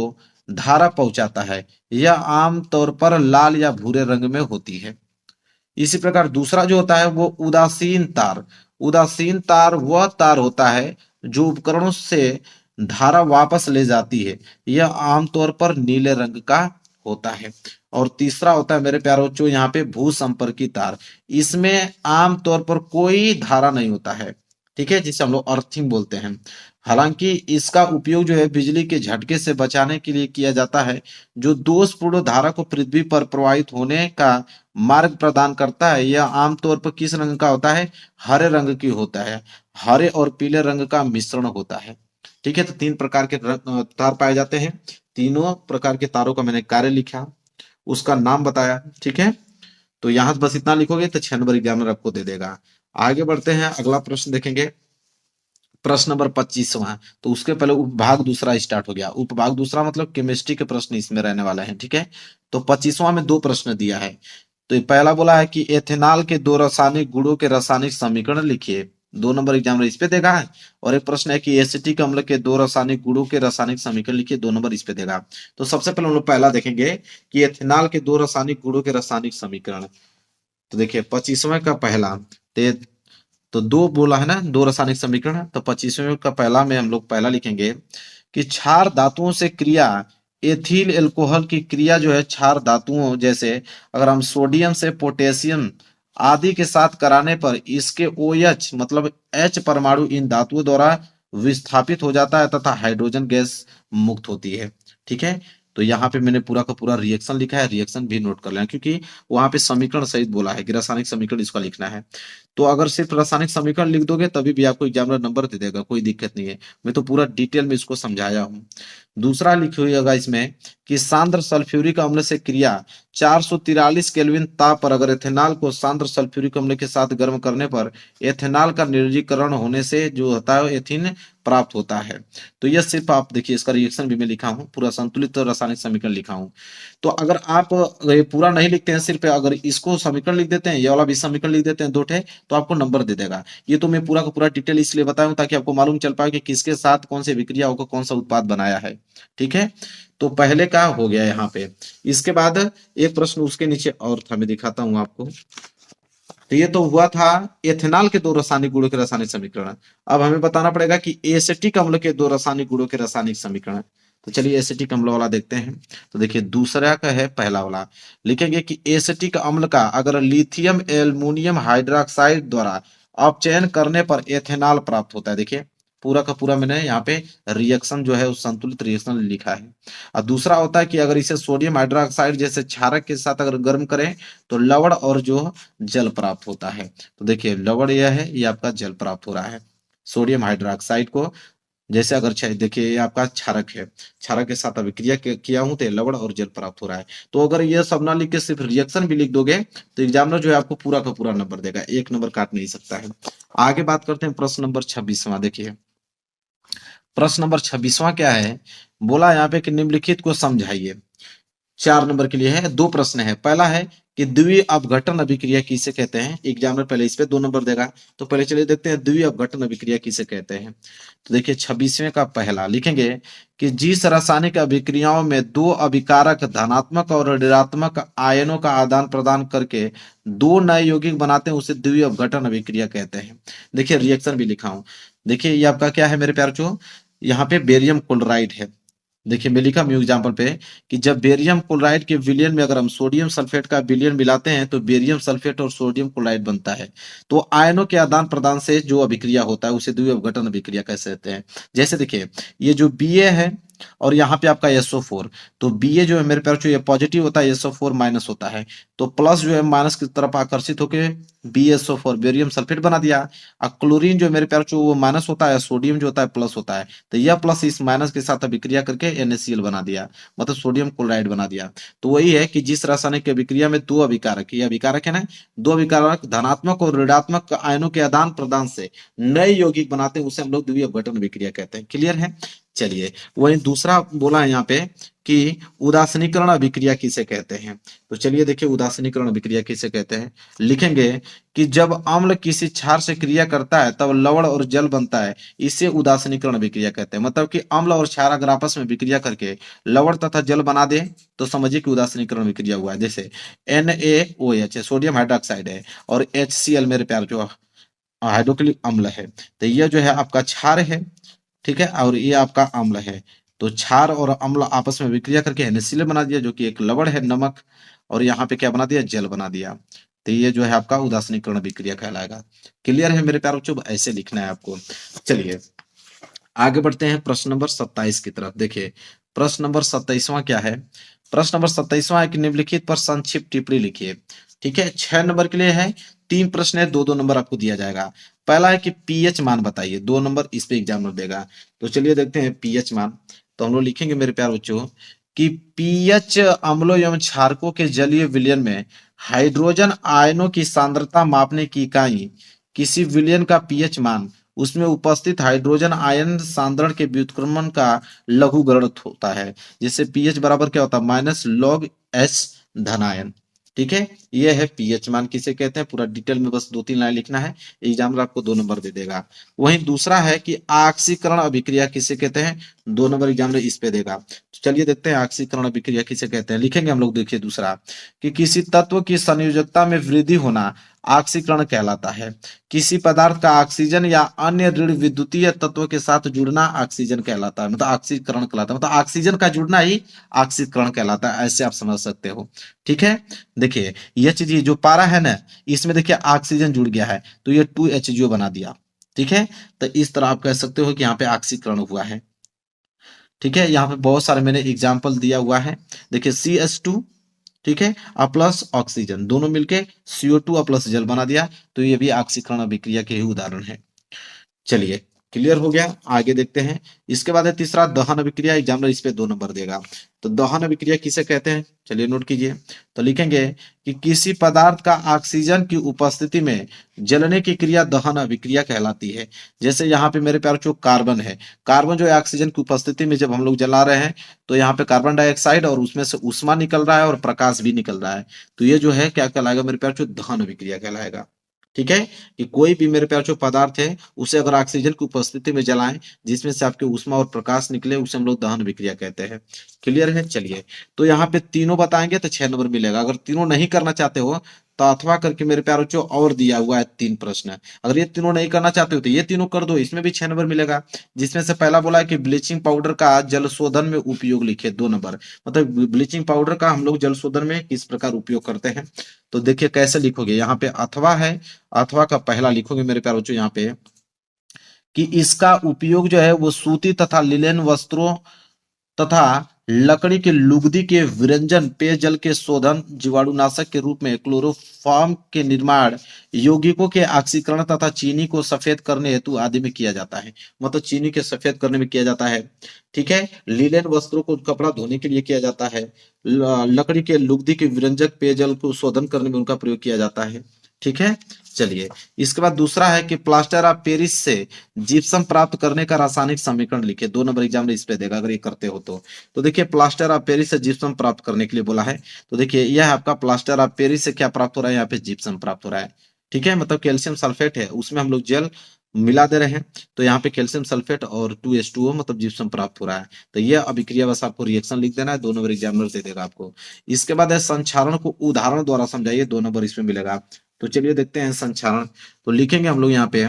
धारा पहुंचाता है। यह आमतौर पर लाल या भूरे रंग में होती है। इसी प्रकार दूसरा जो होता है वो उदासीन तार। उदासीन तार वह तार होता है जो उपकरणों से धारा वापस ले जाती है। यह आमतौर पर नीले रंग का होता है। और तीसरा होता है मेरे प्यारे बच्चों यहाँ पे भू संपर्की तार। इसमें आमतौर पर कोई धारा नहीं होता है, ठीक है, जिसे हम लोग अर्थिंग बोलते हैं। हालांकि इसका उपयोग जो है बिजली के झटके से बचाने के लिए किया जाता है, जो दोषपूर्ण धारा को पृथ्वी पर प्रवाहित होने का मार्ग प्रदान करता है। यह आमतौर पर किस रंग का होता है? हरे रंग की होता है। हरे और पीले रंग का मिश्रण होता है। ठीक है, तो 3 प्रकार के तार पाए जाते हैं। तीनों प्रकार के तारों का मैंने कार्य लिखा, उसका नाम बताया। ठीक है, तो यहां बस इतना लिखोगे तो 6 नंबर एग्जामिनर आपको दे देगा। आगे बढ़ते हैं, अगला प्रश्न देखेंगे, प्रश्न नंबर 25वां। तो उसके पहले उपभाग दूसरा स्टार्ट हो गया। उपभाग दूसरा मतलब केमिस्ट्री के प्रश्न इसमें रहने वाला है। ठीक है, तो 25वां में 2 प्रश्न दिया है। तो पहला बोला है कि एथेनॉल के 2 रासायनिक गुणों के रासायनिक समीकरण लिखिए। 2 नंबर एग्जामिनर इस पे देगा। और एक प्रश्न है कि एसिटिक अम्ल के 2 रासायनिक गुणों के रासायनिक समीकरण लिखिए। 2 नंबर इस पे देगा। तो सबसे पहले हम लोग पहला देखेंगे कि एथेनॉल के 2 रासायनिक गुणों के रासायनिक समीकरण। तो देखिए 25वें का पहला, तो 2 बोला है ना, 2 रासायनिक समीकरण। तो 25वें का पहला में हम लोग पहला लिखेंगे कि क्षार धातुओं से क्रिया एथिल एल्कोहल की क्रिया जो है क्षार धातुओं जैसे अगर हम सोडियम से पोटेशियम आदि के साथ कराने पर इसके OH मतलब H परमाणु इन धातुओं द्वारा विस्थापित हो जाता है तथा हाइड्रोजन गैस मुक्त होती है। ठीक है, तो यहाँ पे मैंने पूरा का पूरा रिएक्शन लिखा है, रिएक्शन भी नोट कर लेना क्योंकि वहां पे समीकरण सहित बोला है कि रासायनिक समीकरण इसका लिखना है। तो अगर सिर्फ रासायनिक समीकरण लिख दोगे तभी भी आपको एग्जामिनर नंबर दे देगा, कोई दिक्कत नहीं है। मैं तो पूरा डिटेल में इसको समझाया हूँ। दूसरा लिखिएगा इसमें कि सांद्र सल्फ्यूरिक अम्ल से क्रिया 443 केल्विन ताप पर अगर एथेनॉल को सांद्र सल्फ्यूरिक अम्ल के साथ गर्म करने पर एथेनॉल का निर्जलीकरण होने से जो होता है एथिन प्राप्त होता है। तो यह सिर्फ आप देखिए, इसका रिएक्शन भी मैं लिखा हूँ, पूरा संतुलित रासायनिक समीकरण लिखा हूँ। तो अगर आप ये पूरा नहीं लिखते हैं, सिर्फ अगर इसको समीकरण लिख देते हैं, ये वाला भी समीकरण लिख देते हैं दो ठे, तो आपको नंबर दे देगा। ये तो मैं पूरा का पूरा डिटेल इसलिए बताया हूं ताकि आपको मालूम चल पाए कि किसके साथ कौन सी विक्रिया होकर कौन सा उत्पाद बनाया है। ठीक है, तो पहले का हो गया यहाँ पे। इसके बाद एक प्रश्न उसके नीचे और था, मैं दिखाता हूं आपको। तो ये तो हुआ था एथेनॉल के दो रासायनिक गुणों के रासायनिक समीकरण। अब हमें बताना पड़ेगा कि एसिटिक अम्ल के दो रासायनिक गुणों के रासायनिक समीकरण। तो चलिए एसिटिक अम्ल वाला देखते हैं। तो देखिए दूसरा का है पहला वाला, लिखेंगे कि एसिटिक अम्ल का अगर लिथियम एल्युमिनियम हाइड्रोक्साइड द्वारा अपचयन करने पर एथेनॉल प्राप्त होता है। देखिए पूरा का पूरा मैंने यहाँ पे रिएक्शन जो है उस संतुलित रिएक्शन लिखा है। और दूसरा होता है कि अगर इसे सोडियम हाइड्रोक्साइड जैसे क्षारक के साथ अगर गर्म करें तो लवण और जो जल प्राप्त होता है। तो देखिए लवण यह है, ये आपका जल प्राप्त हो रहा है। सोडियम हाइड्रोक्साइड को जैसे अगर देखिए ये आपका क्षारक है, क्षारक के साथ अभिक्रिया किया हूं तो लवण और जल प्राप्त हो रहा है। तो अगर ये सब ना लिख के सिर्फ रिएक्शन भी लिख दोगे तो एग्जामिनर जो है आपको पूरा का पूरा नंबर देगा, एक नंबर काट नहीं सकता है। आगे बात करते हैं प्रश्न नंबर 26वां। देखिए प्रश्न नंबर 26वां क्या है, बोला यहाँ पे कि निम्नलिखित को समझाइए। 4 नंबर के लिए है, दो प्रश्न है। पहला है कि द्वितीय अपघटन अभिक्रिया किसे कहते हैं। एग्जामिनर पहले इस पे 2 नंबर देगा। तो पहले चलिए देखते हैं द्वितीय अपघटन अभिक्रिया किसे कहते हैं। तो देखिए 26वें का पहला लिखेंगे कि जिस रासायनिक अभिक्रियाओं में दो अभिकारक धनात्मक और ऋणात्मक आयनों का आदान प्रदान करके दो नए यौगिक बनाते हैं उसे द्वितीय अपघटन अभिक्रिया कहते हैं। देखिए रिएक्शन भी लिखा हूं। देखिए ये आपका क्या है मेरे प्यारे, यहाँ पे बेरियम क्लोराइड है। देखिए मैं लिखा हूं एग्जाम्पल पे कि जब बेरियम क्लोराइड के विलयन में अगर हम सोडियम सल्फेट का विलयन मिलाते हैं तो बेरियम सल्फेट और सोडियम क्लोराइड बनता है। तो आयनों के आदान प्रदान से जो अभिक्रिया होता है उसे द्वितीय अपघटन अभिक्रिया कह सकते हैं। जैसे देखिए ये जो Ba है और यहाँ पे आपका SO4, तो Ba जो है मेरे प्यारे ये पॉजिटिव होता है, SO4 माइनस होता है। तो प्लस जो है माइनस की तरफ आकर्षित होकर BSO4 बेरियम सल्फेट बना दिया। और क्लोरीन जो मेरे प्यारे वो माइनस होता है, सोडियम जो होता है प्लस होता है। तो यह प्लस इस माइनस के साथ अभिक्रिया करके NaCl बना दिया, मतलब सोडियम क्लोराइड बना दिया। तो वही है कि जिस रासायनिक अभिक्रिया में दो अभिकारक, ये अभिकारक है ना, दो अभिकारक धनात्मक और ऋणात्मक आयनों के आदान प्रदान से नए यौगिक बनाते हैं उसे हम लोग द्वितीय अपघटन अभिक्रिया कहते हैं। क्लियर है। चलिए वही दूसरा बोला है यहाँ पे कि उदासीनीकरण अभिक्रिया किसे कहते हैं। तो चलिए देखिए उदासीनीकरण अभिक्रिया किसे कहते हैं। लिखेंगे कि जब अम्ल किसी क्षार से क्रिया करता है तब लवण और जल बनता है, इसे उदासीनीकरण अभिक्रिया कहते हैं। मतलब कि अम्ल और क्षार अगर आपस में विक्रिया करके लवण तथा जल बना दे तो समझिए कि उदासीनीकरण अभिक्रिया हुआ है। जैसे NaOH सोडियम हाइड्रोक्साइड है और HCl मेरे प्यार जो हाइड्रोक्लिक अम्ल है। तो यह जो है आपका क्षार है, ठीक है, और ये आपका अम्ल है। तो क्षार और अम्ल आपस में विक्रिया करके NaCl बना दिया जो कि एक लवण है नमक, और यहाँ पे क्या बना दिया, जल बना दिया। तो ये जो है आपका उदासीनीकरण अभिक्रिया कहलाएगा। क्लियर है मेरे प्यारों बच्चों, ऐसे लिखना है आपको। चलिए आगे बढ़ते हैं प्रश्न नंबर 27 की तरफ। देखिए प्रश्न नंबर 27वां क्या है। प्रश्न नंबर 27वां है कि निम्नलिखित पर संक्षिप्त टिप्पणी लिखिए। ठीक है, 6 नंबर के लिए है, 3 प्रश्न है, 2-2 नंबर आपको दिया जाएगा। पहला है कि पीएच मान बताइए, 2 नंबर इस पे एग्जामिनर देगा। तो चलिए देखते हैं पीएच मान। तो हम लोग लिखेंगे मेरे प्यारे बच्चों कि पीएच अम्लों एवं क्षारकों के जलीय विलयन में हाइड्रोजन आयनों की सांद्रता मापने की इकाई किसी विलयन का पीएच मान उसमें उपस्थित हाइड्रोजन आयन सांद्रण के व्युत्क्रमण का लघुगणक होता है। जिससे पीएच बराबर क्या होता है, -log-S धनायन। ठीक है, ये है पीएच मान किसे कहते हैं। पूरा डिटेल में बस 2-3 लाइन लिखना है, एग्जामिनर आपको 2 नंबर दे देगा। वहीं दूसरा है कि आक्सीकरण अभिक्रिया किसे कहते हैं, 2 नंबर एग्जामिनर इस पे देगा। चलिए देखते हैं ऑक्सीकरण अभिक्रिया किसे कहते हैं। लिखेंगे हम लोग, देखिए दूसरा, कि किसी तत्व की संयोजकता में वृद्धि होना ऑक्सीकरण कहलाता है। किसी पदार्थ का ऑक्सीजन या अन्य ऋण विद्युतीय तत्व के साथ जुड़ना ऑक्सीजन कहलाता है, मतलब ऑक्सीकरण कहलाता है, मतलब ऑक्सीजन का जुड़ना ही ऑक्सीकरण कहलाता है, ऐसे आप समझ सकते हो। ठीक है, देखिए यह चीज, ये जो पारा है ना, इसमें देखिए ऑक्सीजन जुड़ गया है तो ये 2H बना दिया। ठीक है, तो इस तरह आप कह सकते हो कि यहाँ पे ऑक्सीकरण हुआ है। ठीक है, यहाँ पे बहुत सारे मैंने एग्जाम्पल दिया हुआ है। देखिए CH2, ठीक है, और प्लस ऑक्सीजन दोनों मिलके CO2 और प्लस जल बना दिया, तो ये भी ऑक्सीकरण अभिक्रिया के ही उदाहरण है। चलिए, क्लियर हो गया, आगे देखते हैं। इसके बाद है तीसरा दहन अभिक्रिया। एग्जामिनर इस पे 2 नंबर देगा। तो दहन अभिक्रिया किसे कहते हैं, चलिए नोट कीजिए। तो लिखेंगे कि किसी पदार्थ का ऑक्सीजन की उपस्थिति में जलने की क्रिया दहन अभिक्रिया कहलाती है। जैसे यहाँ पे मेरे प्यारे, जो कार्बन है, कार्बन जो है ऑक्सीजन की उपस्थिति में जब हम लोग जला रहे हैं तो यहाँ पे कार्बन डाइऑक्साइड और उसमें से ऊष्मा निकल रहा है और प्रकाश भी निकल रहा है, तो ये जो है क्या कहलाएगा मेरे प्यारे, जो दहन अभिक्रिया कहलाएगा। ठीक है, कि कोई भी मेरे प्यारे जो पदार्थ है उसे अगर ऑक्सीजन की उपस्थिति में जलाएं जिसमें से आपके ऊष्मा और प्रकाश निकले, उसे हम लोग दहन विक्रिया कहते हैं। क्लियर है, चलिए। तो यहाँ पे तीनों बताएंगे तो 6 नंबर मिलेगा। अगर तीनों नहीं करना चाहते हो तो अथवा करके मेरे प्यारो जो और दिया हुआ है 3 प्रश्न, अगर ये तीनों नहीं करना चाहते हो तो ये तीनों कर दो, इसमें भी 6 नंबर मिलेगा। जिसमें से पहला बोला है कि ब्लीचिंग पाउडर का जल शोधन में उपयोग लिखे, 2 नंबर, मतलब ब्लीचिंग पाउडर का हम लोग जल शोधन में किस प्रकार उपयोग करते हैं। तो देखिए कैसे लिखोगे, यहाँ पे अथवा है, अथवा का पहला लिखोगे मेरे प्यारे बच्चों यहाँ पे, कि इसका उपयोग जो है वो सूती तथा लिनेन वस्त्रों तथा लकड़ी के लुगदी के विरंजन, पेयजल के शोधन, जीवाणुनाशक के रूप में, क्लोरोफॉर्म के निर्माण, यौगिकों के ऑक्सीकरण तथा चीनी को सफेद करने हेतु आदि में किया जाता है। मतलब चीनी के सफेद करने में किया जाता है। ठीक है, लिनेन वस्त्रों को कपड़ा धोने के लिए किया जाता है, लकड़ी के लुगदी के विरंजक, पेयजल को शोधन करने में उनका प्रयोग किया जाता है। ठीक है, चलिए। इसके बाद दूसरा है कि प्लास्टर ऑफ पेरिस से जिप्सम प्राप्त करने का रासायनिक समीकरण लिखे, 2 नंबर एग्जाम में इस पे देगा अगर ये करते हो तो देखिए प्लास्टर ऑफ पेरिस से जिप्सम प्राप्त करने के लिए बोला है। तो देखिए यह आपका प्लास्टर ऑफ पेरिस से क्या प्राप्त हो रहा है, यहाँ पे जिप्सम प्राप्त हो रहा है। ठीक है, मतलब कैल्शियम सल्फेट है उसमें हम लोग जल मिला दे रहे हैं, तो यहाँ पे कैल्शियम सल्फेट और 2H2O मतलब जिप्सम प्राप्त हो रहा है। तो यह अभिक्रिया, बस आपको रिएक्शन लिख देना है, 2 नंबर एग्जामिनर दे देगा आपको। इसके बाद है संक्षारण को उदाहरण द्वारा समझाइए, 2 नंबर इसमें मिलेगा। तो चलिए देखते हैं संक्षारण। तो लिखेंगे हम लोग यहाँ पे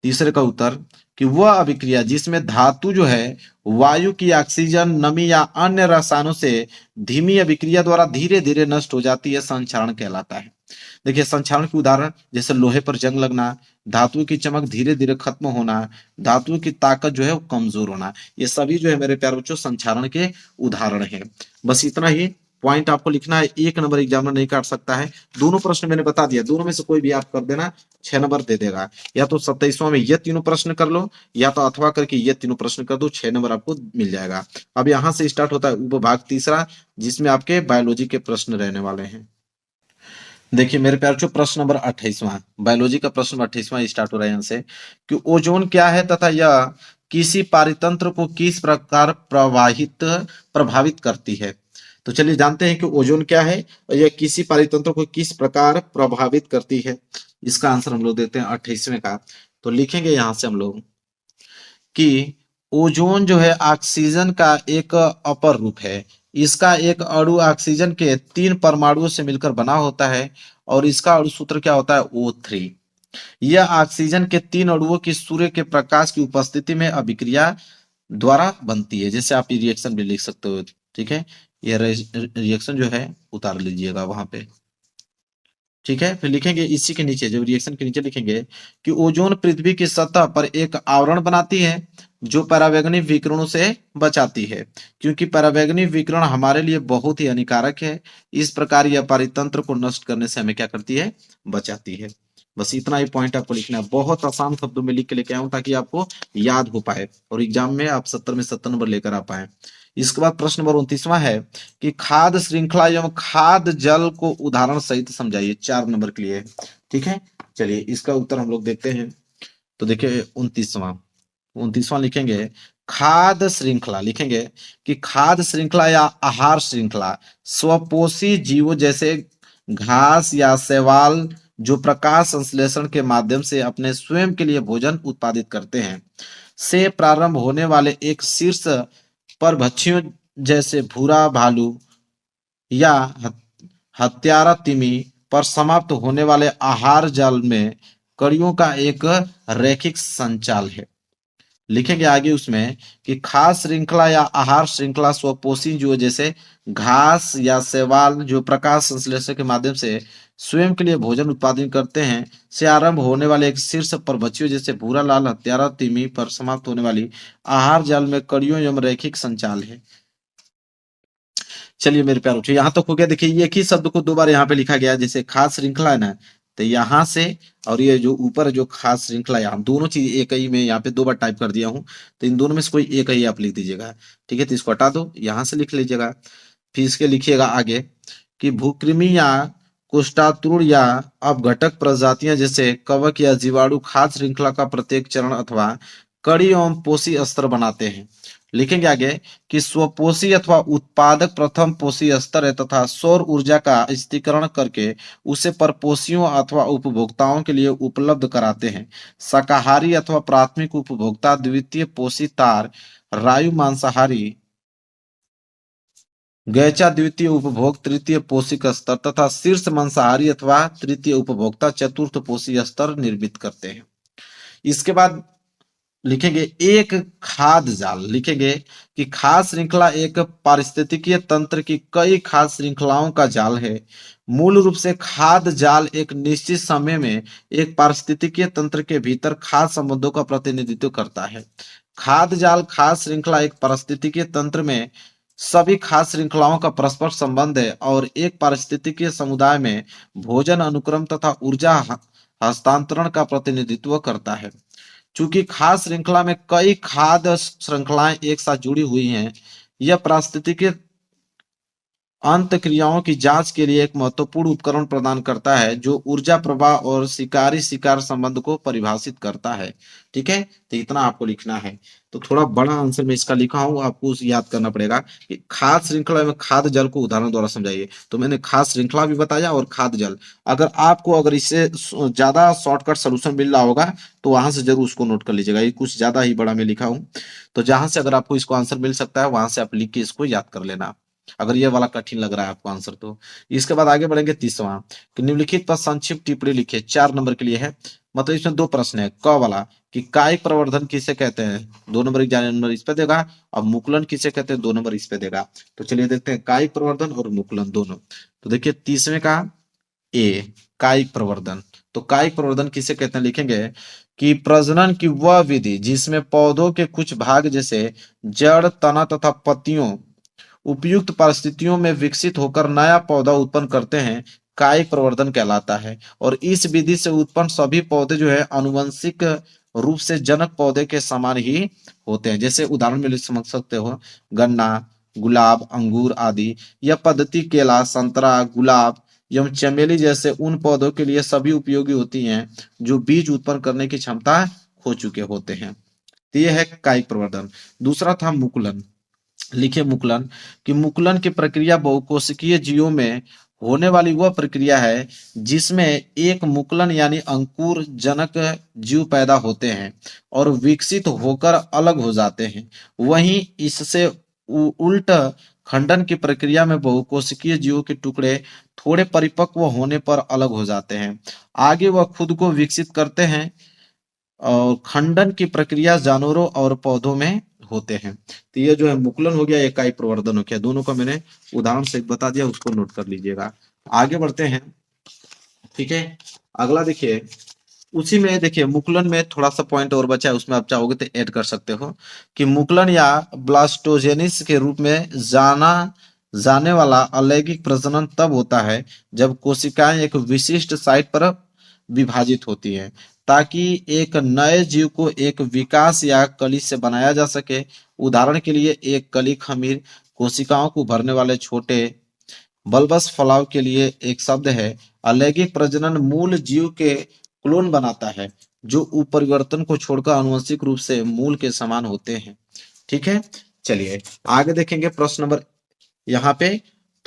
तीसरे का उत्तर, कि वह अभिक्रिया जिसमें धातु जो है वायु की ऑक्सीजन, नमी या अन्य रसायनों से धीमी अभिक्रिया द्वारा धीरे धीरे नष्ट हो जाती है, संक्षारण कहलाता है। देखिए संक्षारण के उदाहरण जैसे लोहे पर जंग लगना, धातु की चमक धीरे धीरे खत्म होना, धातु की ताकत जो है वो कमजोर होना, ये सभी जो है मेरे प्यारे बच्चों संक्षारण के उदाहरण है। बस इतना ही पॉइंट आपको लिखना है, 1 नंबर एग्जामिनर नहीं काट सकता है। दोनों प्रश्न मैंने बता दिया, दोनों में से कोई भी आप कर देना, 6 नंबर दे देगा। या तो 27वां में ये तीनों प्रश्न कर लो, या तो अथवा करके ये तीनों प्रश्न कर दो, 6 नंबर आपको मिल जाएगा। अब यहां से स्टार्ट होता है उपभाग तीसरा, जिसमें आपके बायोलॉजी के प्रश्न रहने वाले हैं। देखिए मेरे प्यार जो प्रश्न नंबर 28वां, बायोलॉजी का प्रश्न 28वां स्टार्ट हो रहा है यहाँ से, कि ओजोन क्या है तथा यह किसी पारितंत्र को किस प्रकार प्रभावित करती है। तो चलिए जानते हैं कि ओजोन क्या है और यह किसी पारितंत्र को किस प्रकार प्रभावित करती है। इसका आंसर हम लोग देते हैं 28वें का। तो लिखेंगे यहां से हम लोग कि ओजोन जो है ऑक्सीजन का एक अपर रूप है। इसका एक अणु ऑक्सीजन के 3 परमाणुओं से मिलकर बना होता है और इसका अणु सूत्र क्या होता है, O3। यह ऑक्सीजन के 3 अणुओं की सूर्य के प्रकाश की उपस्थिति में अभिक्रिया द्वारा बनती है। जैसे आप ये रिएक्शन भी लिख सकते हो। ठीक है, ये रिएक्शन जो है उतार लीजिएगा वहां पे। ठीक है, फिर लिखेंगे इसी के नीचे, जब रिएक्शन के नीचे लिखेंगे कि ओजोन पृथ्वी की सतह पर एक आवरण बनाती है जो परावैंगनी विकिरणों से बचाती है, क्योंकि परावैंगनी विकिरण हमारे लिए बहुत ही हानिकारक है। इस प्रकार यह परितंत्र को नष्ट करने से हमें क्या करती है, बचाती है। बस इतना ही पॉइंट आपको लिखना है, बहुत आसान शब्दों में लिख के लेके आऊं ताकि आपको याद हो पाए और एग्जाम में आप 70 में 70 नंबर लेकर आ पाए। इसके बाद प्रश्न नंबर 29वां है कि खाद्य श्रृंखला एवं खाद्य जल को उदाहरण सहित समझाइए, 4 नंबर के लिए। ठीक है, चलिए इसका उत्तर हम लोग देखते हैं। तो देखिए 29वां लिखेंगे खाद्य श्रृंखला, लिखेंगे कि खाद्य श्रृंखला या आहार श्रृंखला स्वपोषी जीवों जैसे घास या शैवाल जो प्रकाश संश्लेषण के माध्यम से अपने स्वयं के लिए भोजन उत्पादित करते हैं से प्रारंभ होने वाले एक शीर्ष परभक्षियों जैसे भूरा भालू या हत्यारा तिमी पर समाप्त होने वाले आहार जाल में कड़ियों का एक रैखिक संचाल है। लिखेंगे आगे उसमें कि खास श्रृंखला या आहार श्रृंखला स्वपोषी जीवों जैसे घास या शैवाल जो प्रकाश संश्लेषण के माध्यम से स्वयं के लिए भोजन उत्पादन करते हैं से आरंभ होने वाले एक शीर्ष परभक्षियों जैसे भूरा लाल हत्यारा तिमी पर समाप्त होने वाली आहार जाल में कड़ियों एवं रैखिक संचाल है। चलिए मेरे प्यार उठिए, यहाँ तक हो गया। देखिए एक ही शब्द को दो बार यहाँ पे लिखा गया, जैसे खास श्रृंखला है ना, तो यहाँ से और ये जो ऊपर जो खास श्रृंखला यहाँ दोनों चीज एक ही में यहाँ पे दो बार टाइप कर दिया हूँ, तो इन दोनों में से कोई एक ही आप लिख दीजिएगा। ठीक है, तो इसको हटा दो, यहाँ से लिख लीजिएगा। फिर इसके लिखिएगा आगे कि भूकृमि या कोष्ठातुर या अपघटक प्रजातियां जैसे कवक या जीवाणु खाद्य श्रृंखला का प्रत्येक चरण अथवा कड़ी एवं पोषी स्तर बनाते हैं। लिखेंगे आगे कि स्वपोषी अथवा उत्पादक प्रथम पोषी स्तर है तथा सौर ऊर्जा का स्थिरीकरण करके उसे परपोषियों अथवा उपभोक्ताओं के लिए उपलब्ध कराते हैं। शाकाहारी अथवा प्राथमिक उपभोक्ता द्वितीय पोषी तार रायु मांसाहारी गैचा द्वितीय उपभोग तृतीय पोषक स्तर तथा शीर्ष मांसाहारी अथवा तृतीय उपभोक्ता चतुर्थ पोषी स्तर निर्मित करते हैं। इसके बाद लिखेंगे एक खाद्य जाल। लिखेंगे कि खाद्य श्रृंखला एक पारिस्थितिकीय तंत्र की कई खाद्य श्रृंखलाओं का जाल है। मूल रूप से खाद्य जाल एक निश्चित समय में एक पारिस्थितिकीय तंत्र के भीतर खाद्य संबंधों का प्रतिनिधित्व करता है। खाद्य जाल खाद्य श्रृंखला एक पारिस्थितिकीय तंत्र में सभी खाद्य श्रृंखलाओं का परस्पर संबंध है और एक पारिस्थितिकीय समुदाय में भोजन अनुक्रम तथा ऊर्जा हस्तांतरण का प्रतिनिधित्व करता है। चूंकि खाद्य श्रृंखला में कई खाद्य श्रृंखलाएं एक साथ जुड़ी हुई हैं, यह पारिस्थितिकीय अंत क्रियाओं की जांच के लिए एक महत्वपूर्ण उपकरण प्रदान करता है जो ऊर्जा प्रवाह और शिकारी शिकार संबंध को परिभाषित करता है। ठीक है, तो इतना आपको लिखना है। तो थोड़ा बड़ा आंसर में इसका लिखा हूं, आपको उसे याद करना पड़ेगा कि खाद्य श्रृंखला में खाद्य जल को उदाहरण द्वारा समझाइए। तो मैंने खाद्य श्रृंखला भी बताया और खाद्य जल। अगर इससे ज्यादा शॉर्टकट सोल्यूशन मिल रहा होगा तो वहां से जरूर उसको नोट कर लीजिएगा, ये कुछ ज्यादा ही बड़ा मैं लिखा हूं। तो जहां से अगर आपको इसको आंसर मिल सकता है वहां से आप लिख के इसको याद कर लेना, अगर ये वाला कठिन लग रहा है आपको आंसर तो। इसके बाद आगे बढ़ेंगे तीसरा कि निम्नलिखित पर संक्षिप्त टिप्पणी लिखिए, 4 नंबर के लिए है। मतलब इसमें दो प्रश्न है। क वाला कि कायिक प्रवर्धन किसे कहते हैं, 2 नंबर 11 नंबर इस पे देगा, और मुकुलन किसे कहते हैं 2 नंबर इस पे देगा। तो चलिए देखते हैं कायिक प्रवर्धन और मुकुलन दोनों। तो देखिए तीसरे का ए कायिक प्रवर्धन। तो कायिक प्रवर्धन किसे कहते हैं, लिखेंगे कि प्रजनन की वह विधि जिसमें पौधों के कुछ भाग जैसे जड़ तना तथा पत्तियों उपयुक्त परिस्थितियों में विकसित होकर नया पौधा उत्पन्न करते हैं, कायिक प्रवर्धन कहलाता है। और इस विधि से उत्पन्न सभी पौधे जो है आनुवंशिक रूप से जनक पौधे के समान ही होते हैं। जैसे उदाहरण में समझ सकते हो गन्ना, गुलाब, अंगूर आदि। यह पद्धति केला, संतरा, गुलाब एवं चमेली जैसे उन पौधों के लिए सभी उपयोगी होती हैं जो बीज उत्पन्न करने की क्षमता खो चुके होते हैं। तो यह है कायिक प्रवर्धन। दूसरा था मुकुलन। लिखे मुकुलन कि मुकुलन की प्रक्रिया बहुकोशिकीय जीवों में होने वाली वह प्रक्रिया है जिसमें एक मुकुलन यानी अंकुर जनक जीव पैदा होते हैं और विकसित होकर अलग हो जाते हैं। वहीं इससे उल्ट खंडन की प्रक्रिया में बहुकोशिकीय जीवों के टुकड़े थोड़े परिपक्व होने पर अलग हो जाते हैं। आगे वह खुद को विकसित करते हैं और खंडन की प्रक्रिया जानवरों और पौधों में होते हैं। तो ये जो है मुकुलन हो गया, ये कायिक प्रवर्धन हो गया। दोनों का मैंने उदाहरण से बता दिया, उसको नोट कर लीजिएगा। आगे बढ़ते हैं। ठीक है, अगला देखिए उसी में देखिए मुकुलन में थोड़ा सा पॉइंट और बचा है, उसमें आप चाहोगे तो ऐड कर सकते हो कि मुकुलन या ब्लास्टोजेनिस के रूप में जाना जाने वाला अलैंगिक प्रजनन तब होता है जब कोशिकाएं एक विशिष्ट साइट पर विभाजित होती हैं ताकि एक नए जीव को एक विकास या कली से बनाया जा सके। उदाहरण के लिए एक कली खमीर कोशिकाओं को भरने वाले छोटे बल्बस फलाव के लिए एक शब्द है। अलैंगिक प्रजनन मूल जीव के क्लोन बनाता है जो उपरिवर्तन को छोड़कर आनुवंशिक रूप से मूल के समान होते हैं। ठीक है, चलिए आगे देखेंगे। प्रश्न नंबर यहाँ पे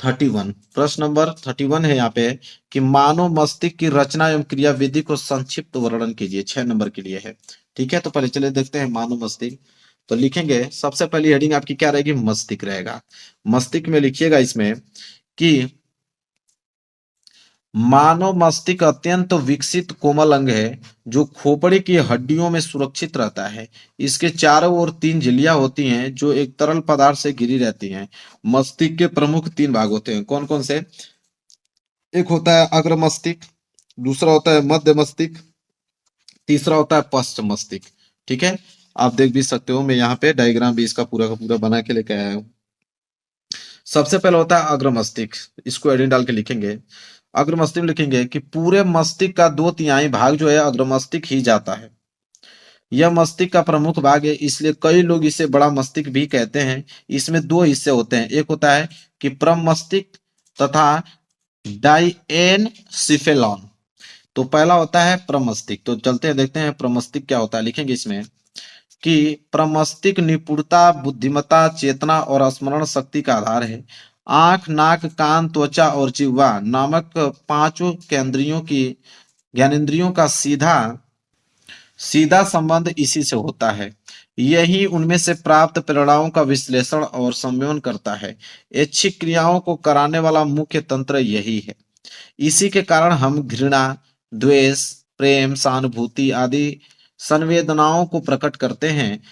31, प्रश्न नंबर 31 है यहाँ पे कि मानव मस्तिष्क की रचना एवं क्रियाविधि को संक्षिप्त वर्णन कीजिए, 6 नंबर के लिए है। ठीक है, तो पहले चले देखते हैं मानव मस्तिष्क। तो लिखेंगे सबसे पहली हेडिंग आपकी क्या रहेगी, मस्तिष्क रहेगा। मस्तिष्क में लिखिएगा इसमें कि मानव मस्तिष्क अत्यंत विकसित कोमल अंग है जो खोपड़ी की हड्डियों में सुरक्षित रहता है। इसके चारों ओर 3 झिल्लियां होती हैं जो एक तरल पदार्थ से घिरी रहती हैं। मस्तिष्क के प्रमुख 3 भाग होते हैं, कौन कौन से? एक होता है अग्र मस्तिष्क, दूसरा होता है मध्य मस्तिष्क, तीसरा होता है पश्च मस्तिष्क। ठीक है, आप देख भी सकते हो, मैं यहाँ पे डायग्राम भी इसका पूरा का पूरा बना के लेके आया हूँ। सबसे पहले होता है अग्र मस्तिष्क, इसको हेडिंग डाल के लिखेंगे। अग्र मस्तिष्क में लिखेंगे कि पूरे मस्तिष्क का 2/3 भाग जो है अग्र मस्तिष्क ही जाता है। यह मस्तिष्क का प्रमुख भाग है, इसलिए कई लोग इसे बड़ा मस्तिष्क भी कहते हैं। इसमें 2 हिस्से होते हैं, एक होता है कि प्रम मस्तिष्क तथा डाइएनसिफेलॉन। तो पहला होता है प्रमस्तिष्क। तो चलते हैं देखते हैं प्रमस्तिष्क क्या होता है। लिखेंगे इसमें कि प्रमस्तिष्क निपुणता, बुद्धिमत्ता, चेतना और स्मरण शक्ति का आधार है। आंख, नाक, कान, त्वचा और जिह्वा नामक 5 केंद्रियों की ज्ञानेंद्रियों का सीधा सीधा संबंध इसी से होता है। यही उनमें से प्राप्त प्रेरणाओं का विश्लेषण और संयोजन करता है। ऐच्छिक क्रियाओं को कराने वाला मुख्य तंत्र यही है। इसी के कारण हम घृणा, द्वेष, प्रेम, सहानुभूति आदि संवेदनाओं को प्रकट करते हैं।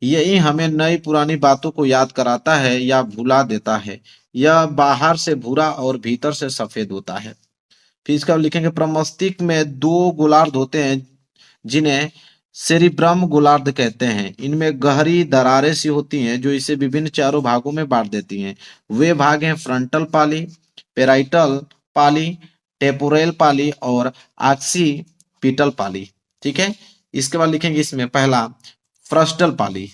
यही हमें नई पुरानी बातों को याद कराता है या भुला देता है। यह बाहर से भूरा और भीतर से सफेद होता है। फिर इसका लिखेंगे प्रमस्तिष्क में 2 गोलार्ध होते हैं जिन्हें सेरिब्रम गोलार्ध कहते हैं। इनमें गहरी दरारें सी होती हैं जो इसे विभिन्न चारों भागों में बांट देती हैं। वे भाग हैं फ्रंटल पाली, पेराइटल पाली, टेपोरल पाली और ऑक्सीपिटल पाली। ठीक है, इसके बाद लिखेंगे इसमें पहला फ्रस्टल पाली।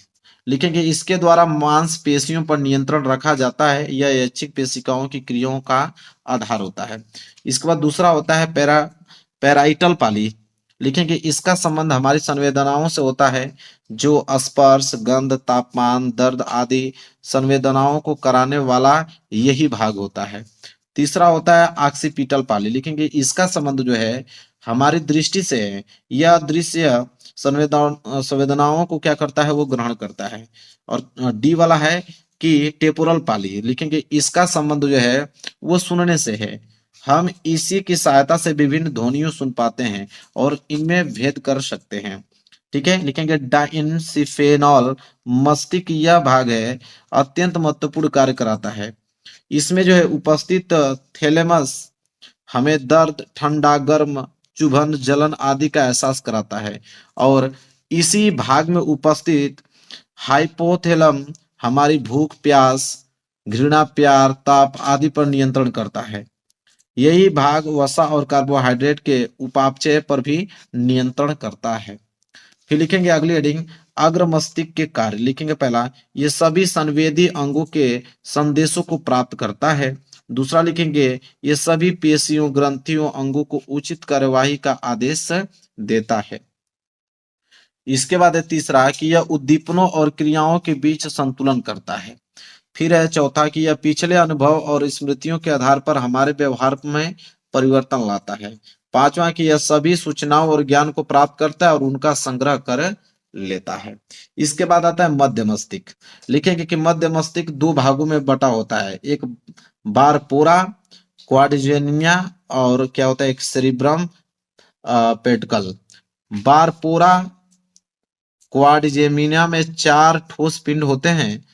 लिखेंगे इसके द्वारा मांसपेशियों पर नियंत्रण रखा जाता है। यह ऐच्छिक पेशिकाओं की क्रियाओं का आधार होता है। इसके बाद दूसरा होता है पेराइटल पाली। लिखेंगे इसका संबंध हमारी संवेदनाओं से होता है जो स्पर्श, गंध, तापमान, दर्द आदि संवेदनाओं को कराने वाला यही भाग होता है। तीसरा होता है ऑक्सीपिटल पाली। लिखेंगे इसका संबंध जो है हमारी दृष्टि से है। यह दृश्य संवेदनाओं को क्या करता है, वो ग्रहण करता है। और डी वाला है कि टेपोरल पाली। लिखेंगे इसका संबंध जो है वो सुनने से है। हम इसी की सहायता से विभिन्न ध्वनियों सुन पाते हैं और इनमें भेद कर सकते हैं। ठीक है, लिखेंगे डाइनसिफेनॉल मस्तिष्क यह भाग है अत्यंत महत्वपूर्ण कार्य कराता है। इसमें जो है उपस्थित थैलेमस हमें दर्द, ठंडा, गर्म, चुभन, जलन आदि का एहसास कराता है और इसी भाग में उपस्थित हाइपोथैलम हमारी भूख, प्यास, घृणा, प्यार, ताप आदि पर नियंत्रण करता है। यही भाग वसा और कार्बोहाइड्रेट के उपापचय पर भी नियंत्रण करता है। फिर लिखेंगे अगली हेडिंग अग्र मस्तिष्क के कार्य। लिखेंगे पहला, ये सभी संवेदी अंगों के संदेशों को प्राप्त करता है। दूसरा लिखेंगे ये सभी पेशियों, ग्रंथियों, अंगों को उचित कार्यवाही का आदेश देता है। इसके बाद है तीसरा कि यह उद्दीपनों और क्रियाओं के बीच संतुलन करता है। फिर है चौथा कि यह पिछले अनुभव और स्मृतियों के आधार पर हमारे व्यवहार में परिवर्तन लाता है। पांचवा कि यह सभी सूचनाओं और ज्ञान को प्राप्त करता है और उनका संग्रह कर लेता है। इसके बाद आता है मध्य मस्तिष्क। लिखेंगे कि मध्य मस्तिष्क 2 भागों में बटा होता है, एक बारपोरा क्वाड्रिजेनिया और क्या होता है एक सेरिब्रम पेडकल। बारपोरा क्वाड्रिजेमिना में 4 ठोस पिंड होते हैं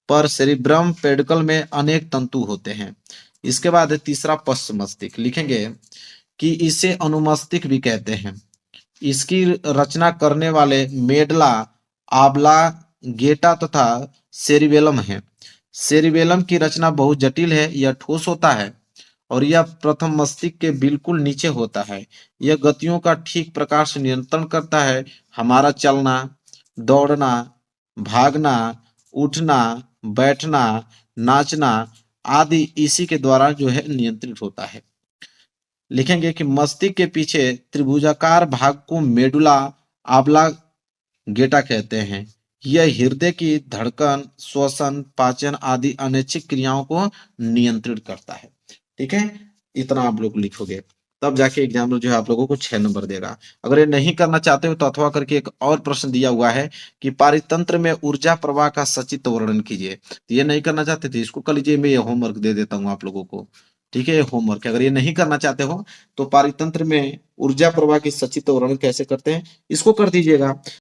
पर सेरिब्रम पेडकल में अनेक तंतु होते हैं। इसके बाद है तीसरा पश्च मस्तिष्क। लिखेंगे कि इसे अनुमस्तिष्क भी कहते हैं। इसकी रचना करने वाले मेडला, आबला, गेटा तथा सेरिबेलम है। सेरिबेलम की रचना बहुत जटिल है, यह ठोस होता है और यह प्रथम मस्तिष्क के बिल्कुल नीचे होता है। यह गतियों का ठीक प्रकार से नियंत्रण करता है। हमारा चलना, दौड़ना, भागना, उठना, बैठना, नाचना आदि इसी के द्वारा जो है नियंत्रित होता है। लिखेंगे कि मस्तिष्क के पीछे त्रिभुजाकार भाग को मेडुला ऑब्लांगेटा कहते हैं। यह हृदय की धड़कन, श्वसन, पाचन आदि अनैच्छिक क्रियाओं को नियंत्रित करता है। ठीक है, इतना आप लोग लिखोगे। तब जाके एग्जाम जो है आप लोगों को 6 नंबर देगा। अगर ये नहीं करना चाहते हो तो अथवा करके एक और प्रश्न दिया हुआ है कि पारितंत्र में ऊर्जा प्रवाह का सचित्र वर्णन कीजिए। तो ये नहीं करना चाहते थे, इसको कर लीजिए, मैं ये होमवर्क दे देता हूँ आप लोगों को। ठीक है, ये होमवर्क है। अगर ये नहीं करना चाहते हो तो पारितंत्र में ऊर्जा प्रवाह की सचित्र वर्णन कैसे करते हैं इसको कर दीजिएगा।